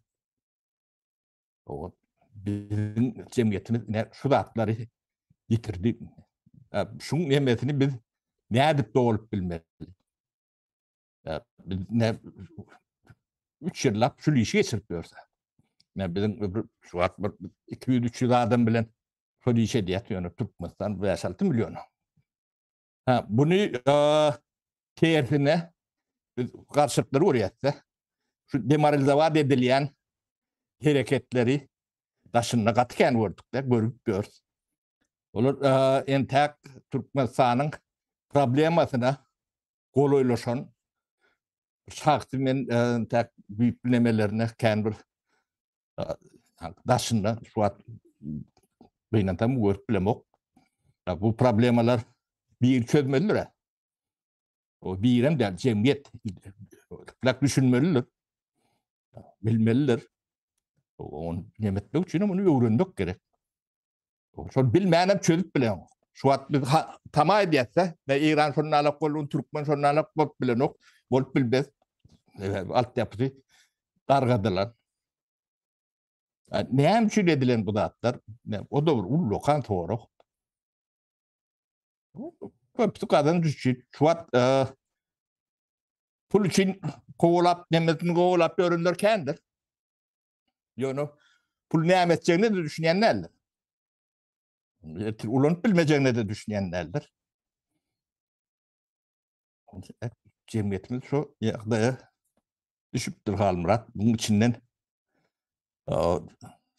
O bizim jemgyýetimiz şu zatlary ýitirdi. Şuň nemesini biz nädip dolup bilmeli. Biz ne 3 ýyllap şu işi geçirip ýörse. Bizim şu wagt 200-300 adam bilen şu işe diýet ýöne Türkmenistan 5-6 milyon. Bunu terhine karşılıkları urýatsa, şu demoralizować edilýän hereketleri daşynda gatken gördükler, görüp görs. Olar entek Türkmenistanyň problemasyna goloýlaşan şahsy men entek büyük bilemelerine kän bir daşynda şu wagt beýnan tam görüp bilemok. Bu problemalar bir çözmelidir. O birem de cemiyet plak düşünmelidir. Bilmelidir. Onu yemetmek için onu öğrenmek gerek. Şol bilmeýänem çözüp bilen. Şu wagt biz tamay diýetse ve İran şonu alıp bolun, Türkmen şonu alıp bolup bilenok, bolup bilbez. Alt ýapy dargadylar. Näme üçin edilen bu zatlar? O da bir ullukan torok. Köpçü kadın düşün. Şu wagt pul için kovulap, nemesini kovulap görünürkendir. Yani pul näme etjegini de düşünýänlerdir. Ulanıp bilmejegini de düşünýänlerdir. Cemiyetimiz şu ýagdaýa düşüpdir halmyrat. Bunun içinden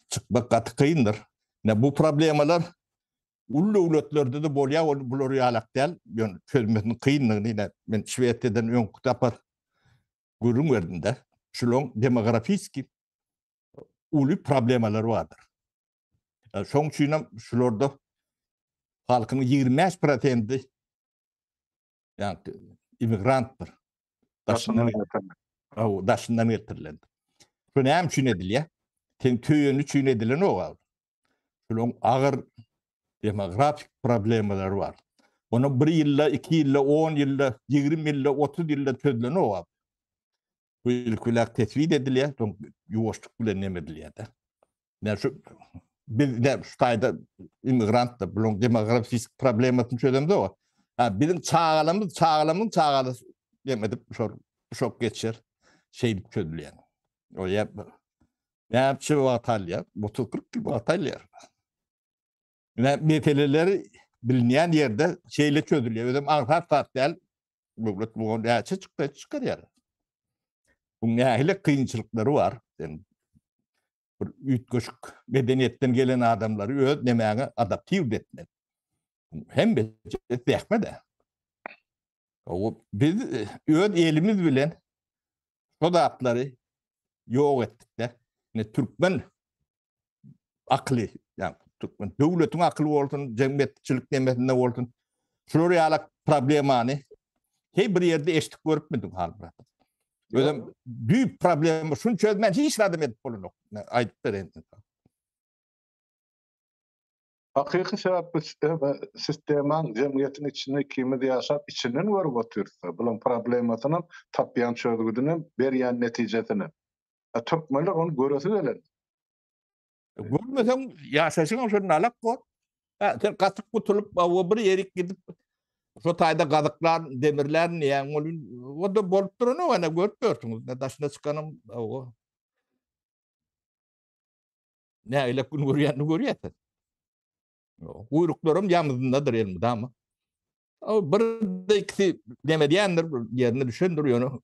çykmak gaty kıyındır. Bu problemalar ullu uletlerde de bolýar, bular ýalak däl. Yani çözmesini kıyınlygyny men Şweýetden öňkü tapar görüň berdimde. Şulan demografiski ully problemalar vardır. Şoň üçin şularda halkynyň 25% yani immigrantdır. Daşyndan getirilen. Şu näme üçin edilýär? Teň töýeni üçin edilen o. Şulan agyr demografik problemalar var. Onu 1 ýylda, 2 ýylda, 10 ýylda, 20 ýylda, 30 ýylda çözülen o. Bu ülkeler tespit edilýär, ýuwaşlyk bilen neme edilýär. Şu bir de Xitayda immigrant da bulun demografik problematını çözemde o. Ha bizim çağalamın demedip şok geçer. Şey çözülüyen. O ya ne yapçı vatalya, 30-40 yıl vatalya. Ne meseleleri bilinen yerde şeyle çözülüyor. Özüm Ankara Tatyal bu ne çıkar yani. Bunun ne kıyınçılıkları var. Yani ütköşük medeniyetten gelen adamları öz nemäňe adaptiv etmek. Hem beçekme de. O biz öz elimiz bilen o zatları yok ettik de. Ne Türkmen aklı, yani Türkmen devletin aklı bolsun, cemiyetçilik demesinde bolsun. Şuraya problemani hey bir yerde eşlik görüpmedik halbuki. Özüm büyük problem şunu çözmen hiç adam edip bolunok. Ayıp berende. Hakyky sebäp sisteman jemgyýetin içinde kimi ýaşap içinden görüp otursa, bulan problematyny tapýan çözgüdüni berýän netijesini. Türkmenler onu göresi gelen. Görmesem ýaşaşyň şonu alak gör. Sen gatyk gutulup o bir yerik gidip şu taýda gazyklar, demirler näme bolun, o da bolup durany ana görüpdiňiz. Ne daşyna çykanım o. Ne ile gün görýän. Uyruklarım yamızındadır elimde ama. O bir de ikisi demediyendir, yerine düşündürüyor onu.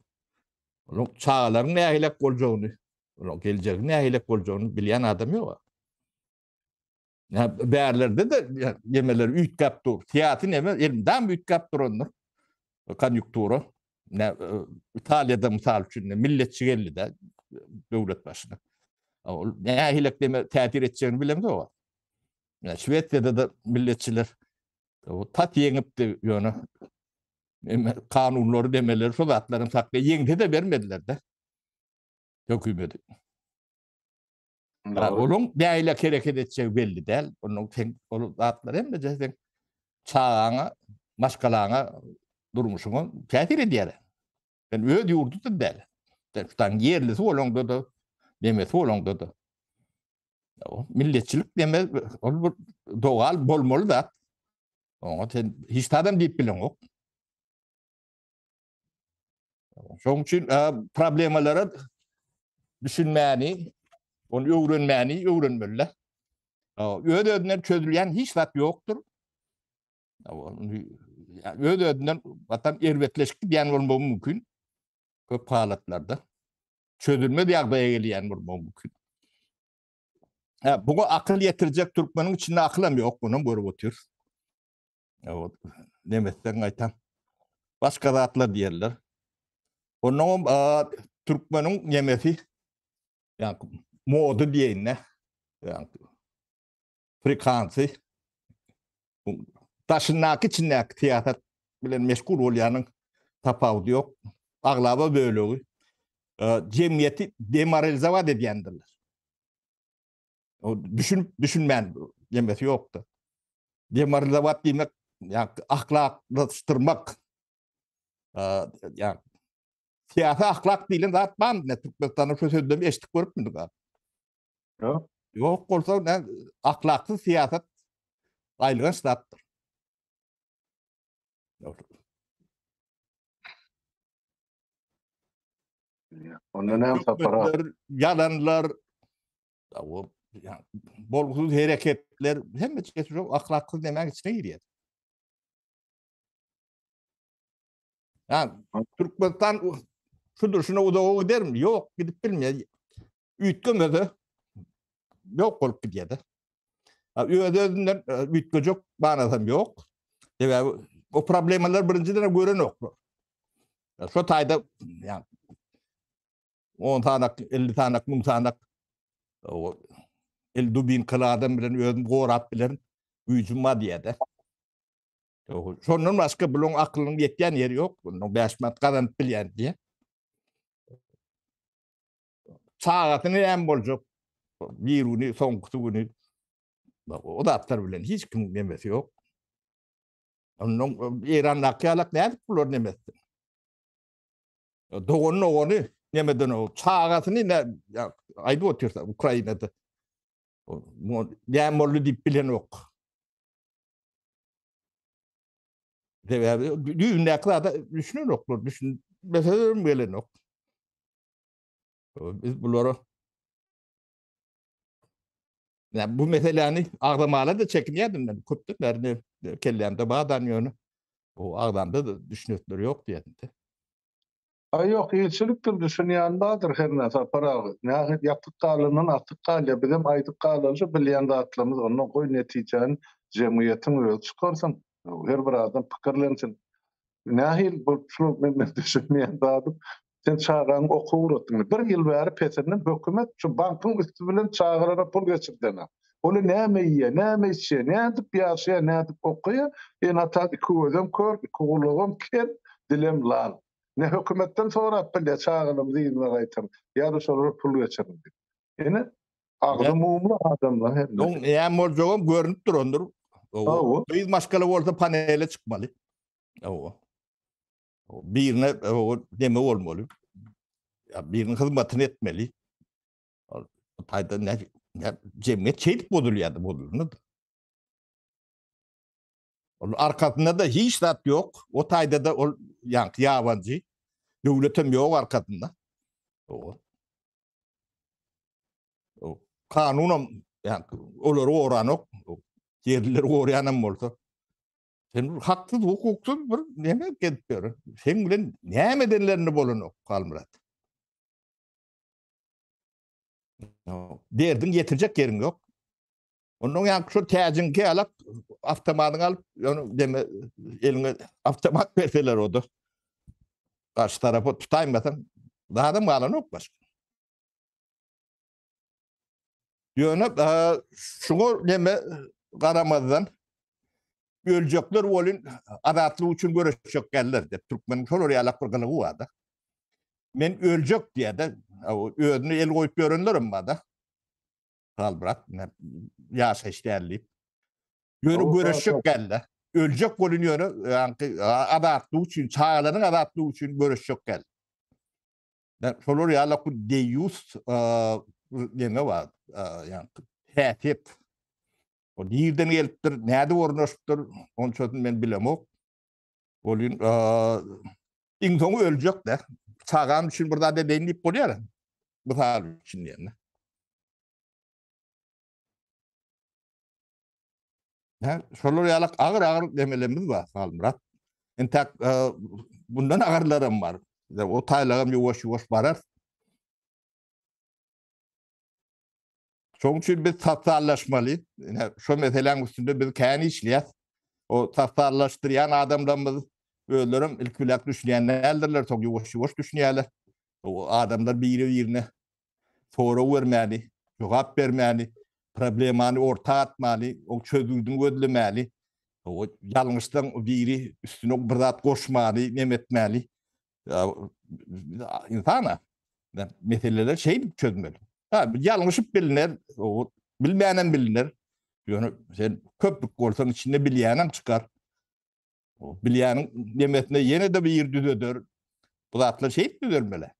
Onun çağların ne ahlak olacağını, onun gelecek ne ahlak olacağını bilen adam yok. Ya beğerlerde de yemeleri üç kaptır. Tiyatın elimden üç kaptır onlar. Konjüktürü. Ne İtalya'da misal için milletçi geldi de devlet başına. Ne ahlak deme tehdit edeceğini bilemez o. Ya Şveçya'da da milletçiler o tat yeňip de ýöne kanunlary demeleri şu zatlaryň sakly yeňde de bermediler de. Hökümeti. Onun näile kereket etjegi belli däl. Onun o zatlar hem de sen çağaňa, maşgalaňa durmuşyňy täsir edýär. Ben öz ýurdu da däl. Sen yerlisi bolanda da demesi bolanda da. Milletçilik deme ol doğal bolmaly da. Oňa sen hiç adam diýip bilen ok. Şoň üçin problemalara düşünmäni, onu öwrenmeli. Öz-özünden çözülýän hiç zat ýokdur. Öz-özünden watan erwetleşik diýen bolmagy mümkin. Köp halatlarda. Çözülme ýagdaýa gelýän bolmagy mümkin. Buňa akyl ýetirjek Türkmeniň içinde akylam ýok, bunu görüp otur. Demesden aýtam. Başga zatlar diýerler. Onun Türkmeniň ýemesi, ýa-ni mody diýenler, ýa-ni frekansy, taşynak içindäki tiýatr bilen meşgul bolýanyň tapawudy ýok. Aglaba bölegi jemgyýeti demoralizowat edýändirler. O düşünmän ýemesi ýokdur. Demoralizowat diýmek ýa-ni ahlaklaşdyrmak, ýa siyasi ahlak diýilen zat ban ne Türkmenistan'a şu sözlerimi eşitip görüpmüň ga. Ýok. Ýok bolsa ne ahlaksyz siýasat aýlygan ştatdyr. Ondan hem sapara. Yalanlar, o bolgusyz hereketler hemme şu ahlaksyz demek içine girýär. Yani Türkmenistan şudur şuna udağı der mi? Yok gidip bilmiyor. Ütkömedi. Yok olup gidiyordu. Özünden ütköcük banasam yok. O problemler birinciden gören yok. Şu tayda yani 10 tanak, 50 tanak, 1000 tanak o 50.000 kıladan bilen özüm gorap bilen ücümma diýedi. Şondan başka bulun aklının yetýän yeri yok. Bunun 5 mat gadan bilýän diye. Çağatyny hem boljak. Biruni, soňgusyny. O da atlar bilen hiç kim demesi yok. Onun İran'daki alak nädip bular demesi. Doğunun oğunu nemeden o çağatyny ne aýdyp otursa Ukrainada. Näme boldy diýip bilen ok. Düýündäki da düşünen oklar, düşünmeselerim gelen ok. Biz bulara bu meseleni agdamalar da çekinýärdim ben. Köpdüklerini kellemde badan ýöne. O agdamda da düşünetleri ýok diýende. Yok, ilçilikdir düşünýän badyr her näse paragy. Nähit ýatyk galynyň atyk galya bizim aýdyk galynjy bilýän zatlarymyz ondan goý netijen jemgyýetiň öňe çykarsyn. Her bir adam pikirlensin. Nähil bu şu men düşünmeýän zady sen çağıran okuwratdyň. Bir ýyl bäri pesenden hökümet şu bankyň üstü bilen çağırana pul geçirdiler. Onu näme ýe, näme içe, nädip ýaşaýar, nädip okuýar, ata iki gözüm kör, iki gulagym kel, dilim lal. Ne hökümetten sorap bilýär çağırym diýilme gaýtar. Ýa-da şolara pul geçirin. Ene agdy mumly adamlar hep. Näme boljagam görünip durandyr. Biz maşgala bolsa panele çykmaly. Birine deme bolmaly. Ya birinin hyzmatyny etmeli. Taýda ne jemgyýet çeýip bodulýardy bolurny. Onun arkasında da hiç zat yok. O taýda da ol ýabancy. Döwletem ýok arkasında. O kanunam olary oranok, yerleri oryanam bolsa. Sen haksyz, hukuksuz bir näme gelip ber. Sen bilen näme denlerini bolanok Galmurat. Derdin getirjek ýeriň ýok. Onun ýa şu täjinki alak avtomatyny alyp ýony deme eliňe avtomat berseler oda. Karşı tarafı tutaýmasan daha da malanok başka. Ýöne şuňa deme garamazdan öljekler bolyn adatlyk üçin göreşjek geller dep türkmen şolar ýalak bir gylygy bar da. Men öljek diýede özüne el goýup görenlerim bar da. Galbrat ýaşa işlerlip. Göreşjek geldi. Öljek bolyn ýöne adatlyk üçin, çağalanyň adatlyk üçin göreşjek geldi. Şolar ýalak deýus näme bar? Häsiýet. O diýerden gelipdir, näde ornaşypdyr, onu söýdüm men bilemok. Bolyn iň soňy öljek de. Çağan üçin bir zada deýip bolýar. Bu hal üçin ýene. Şolar ýalak agyr demelerimiz bar, Galmurat. Entek bundan agarlarym bar. O taýlagam ýuwaş barar. Şoň üçin biz tatsallaşmaly. Şo meseleň üstünde biz käni işleýär. O tatsallaşdyrýan adamlarymyz özlerim ilk bilek düşünýänlerdir, çok ýuwaş düşünýärler. O adamlar biri-birine sora bermäli, jogap bermäli, problemany orta atmaly, o çözüldüň gözlemäli. O ýalňyşdan biri üstüne bir zat goşmaly, nemetmäli. İnsana meseleler çözmeli. Ýalňyşyp bilinler, o bilmeýänem bilinler. Ýöne sen köpük bolsaň içinde bilýänem çykar. O bilýäniň nemetine ýene de bir düzeder. Bu zatlar düzermeli.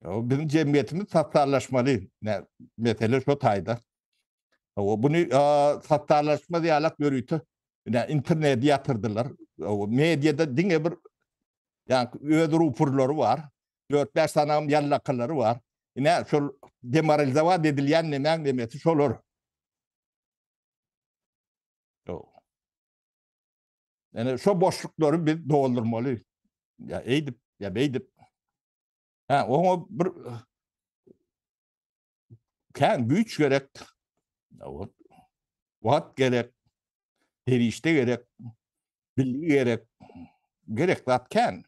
O bizim jemgyýetimiz sattarlaşmaly. Mesele şo taýda. O bunu sattarlaşma diýalak görüýtü. İnternet ýatyrdylar. O mediada diňe bir öz rupurlary bar. 4-5 sanam ýallakalary bar. Şol demoralizowa edilýän näme demeti şolar. Şo boşluklary biz doldurmaly. Ya beýdip. O bir güç gerek. Wagt gerek. Derişte gerek. Bilgi gerek. Gerek zat kän.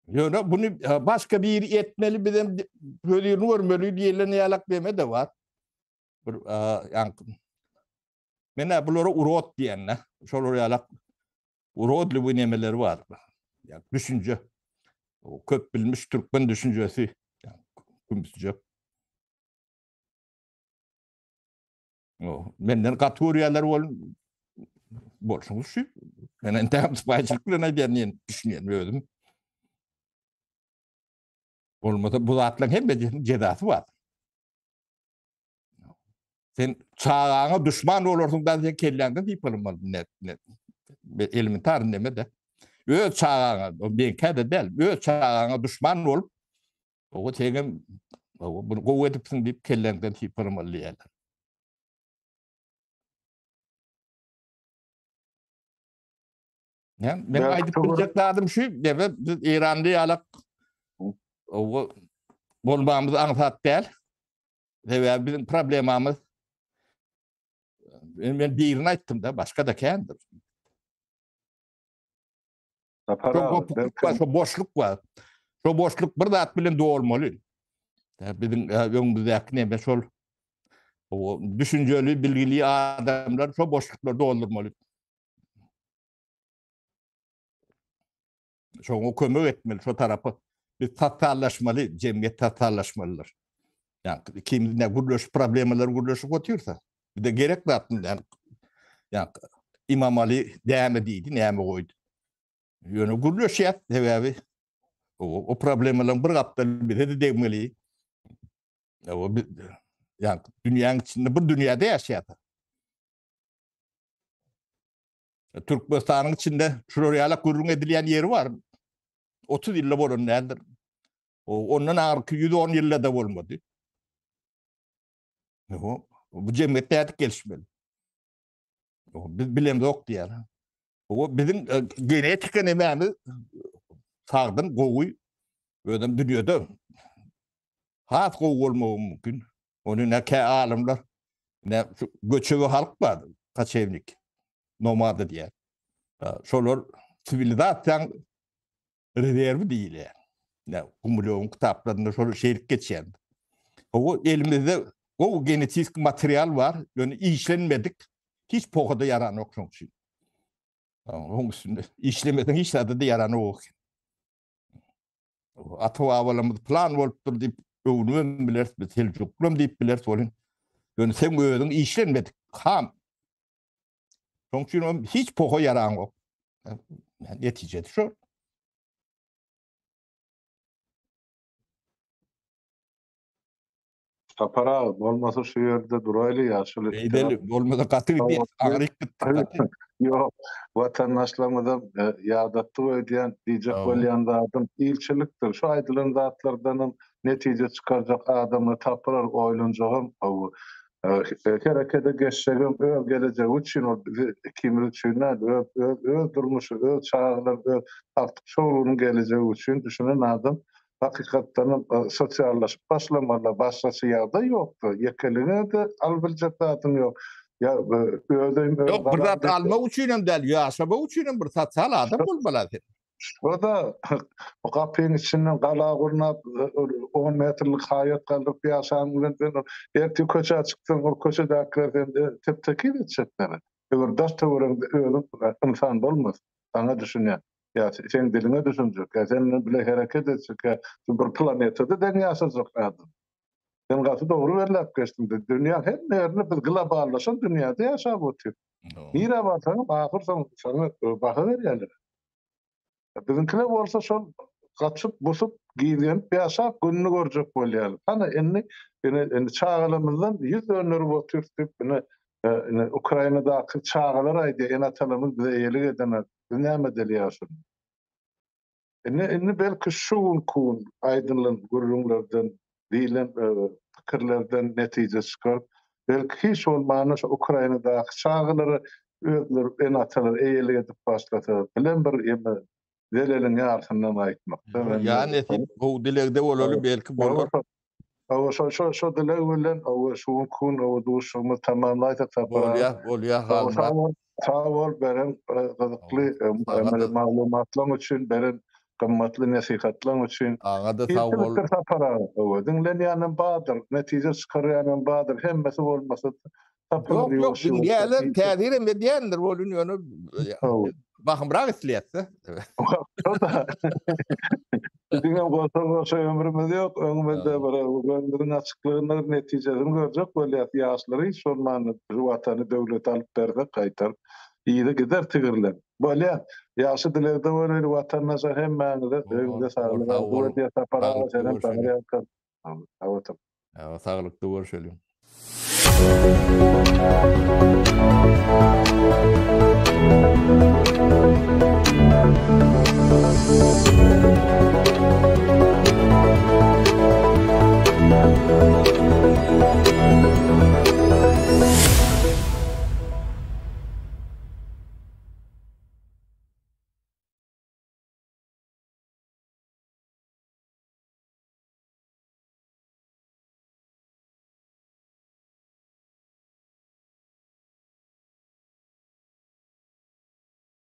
Ýöne bunu başka bir etmeli bizim söýlerini görmeli diýilen ýalak deme de bar. Bir mene bulary urot diýenler. Şolar ýalak urodly bu nemeleri bar. Düşünje. O köp bilmiş türkmen düşünjesi. Kümsüje. O menden kategoriýalar bolsun şu. Men entäm spaýçylyk bilen aýdýan düşünýän özüm. Olmasa bu zatlaryň hemme jedasy bar. Sen çağağına düşman olursun da sen kellenden deyip olmalı net. Elementar neme de. Öz çağağına, o ben kede del, öz çağağına düşman ol. O tegem bunu kuvvetipsin deyip kellenden deyip olmalı yani. Yani ben aydıp bilecek adım şu, biz İranlı yalak o bolmamızı anlat değil. Ve bizim problemamız ben birini ayttım da başka da kendir. Şu boşluk var. Şu boşluk bir zat bilen dolmalı. Bizim öňümüzdäki näme şol o düşünjeli, bilgili adamlar şu boşlukları doldurmalı. Şoňa kömek etmeli, şu tarapy bir tatarlaşmaly, jemgyýet tatarlaşmalylar. Yani kim ne gurleşip problemalar gurleşip otursa. Bir de gerek zatyn yani İmam Ali däme diýdi, näme goýdy. Ýöne gurleşýär sebäbi o problemalar bir gapdan biri degmeli. O yani dünyanın içinde bir dünyada yaşaýar. Türkmenistan'ın içinde şuraya kurulun edilen yeri var. 30 yılda bolun nädir? Ondan arky 110 yılda da bolmady. Bu jemgyýet täze gelişmeli. Biz bilemde ok diýär. O bizim genetika nämäni sagdyn gowy ödem dünýede has gowy bolmagy mümkin. Onu näke alimler ne göçebe halk bar, kaçevnik, nomad diýär. Şolar sivilizasiýaň rezervi diýil yani. Ne kumulyoň kitaplarynda şol şeýlik geçýär. O elimizde o genetik material var, ýöne işlenmedik. Hiç pohada yaran yok şoň üçin. Oň üstünde işlemeden hiç da yaran yok. Atawalymyz plan bolupdyr diýip öwrüň biler, seljuklum diýip biler solun. Ýöne sen özüň işlenmedik. Ham. Şoň üçin hiç poha yaran yok. Netijede şu. Tapara olmasa şu yerde duraylı ya. Eýdeli bolmasa gaty bir agryk gitdi. Yok, vatandaşlarımızdan yadattığı ödeyen diyecek bolýanda adam ilçilikdir. Şu aýdylan zatlardan netije çıkaracak adamı tapırar oýlanjagym o herekete geçşegim öp gelecek üçin o kimler üçin öz durmuşy, öz çağlar, öz artık şoğlunun geleceği üçin düşünen adam hakykatdan sosiallaşyp başlamaly, başlasy ýagdaý ýokdur. Yekeline de albiljek zatym ýok. Ya yok bir zat almak üçin hem däl, ýaşamak üçin bir sotsial adam bolmaly. O da o kapyň içinden gala gurnap 10 metrlik haýat galyp ýaşan bilen erti köçe çykdyň, o köçedäkilerden tepteki etjekler. Eger dost öwrüňde ölüp insan bolmaz. Sana düşünýär. Ya sen diline düşünjek, sen bile hareket etsek, bir planetede den ýaşajak adam. Sen gaty dogry berläp geçdiň. Dünýä hem näme biz globallaşan dünýäde ýaşap otyr. Nire barsaň, ahyrsaň sana baha berýärler. Bizimkiler bolsa şol gaçyp bosup giýen ýaşap günni görjek bolýar. Ana endi çağalymyzdan 100 dönleri oturtyp ine Ukrainadaky çağalar aýdy, en atalymyz bize eýelik eden näme delýär. Endi belki şu kun aydınlan gurrunlardan diýilen pikirlerden netije çykaryp belki hiç olmagyny şu Ukrainadaky çağalary özleri en atalar eýelik edip başlatar. Bilen bir delelin ýartyndan aýtmakda. Yani bu dilegde bolaly belki bolar. Şu dileg bilen şu kun o duşumy tamamlaýdyk tapara. Bolýar. Sağ ol beren gazykly maglumatlar üçin, beren gymmatly nasihatlar üçin. Aňa da sağ ol. Tapara. Dinleýänem badyr, netije çykarýanem badyr, hemmesi bolmasa tapara. Yok, diýerler täzir emme diýenler bolun ýöne. Bakın bırak isliyetse. Dünya bolsa ömrümüz yok. Öňümizde bir açıklığının neticesini görecek bolýar. Ýaşlary hiç olmany watany döwlet alyp berdi, gaýtar. Ýygy gider tigirler. Bolýar. Ýaşy dilerde bolar watandaşa hemmäňize öňde saglyk diýip tapara, senem taňry ýakar. Sağlıklı görüşelim.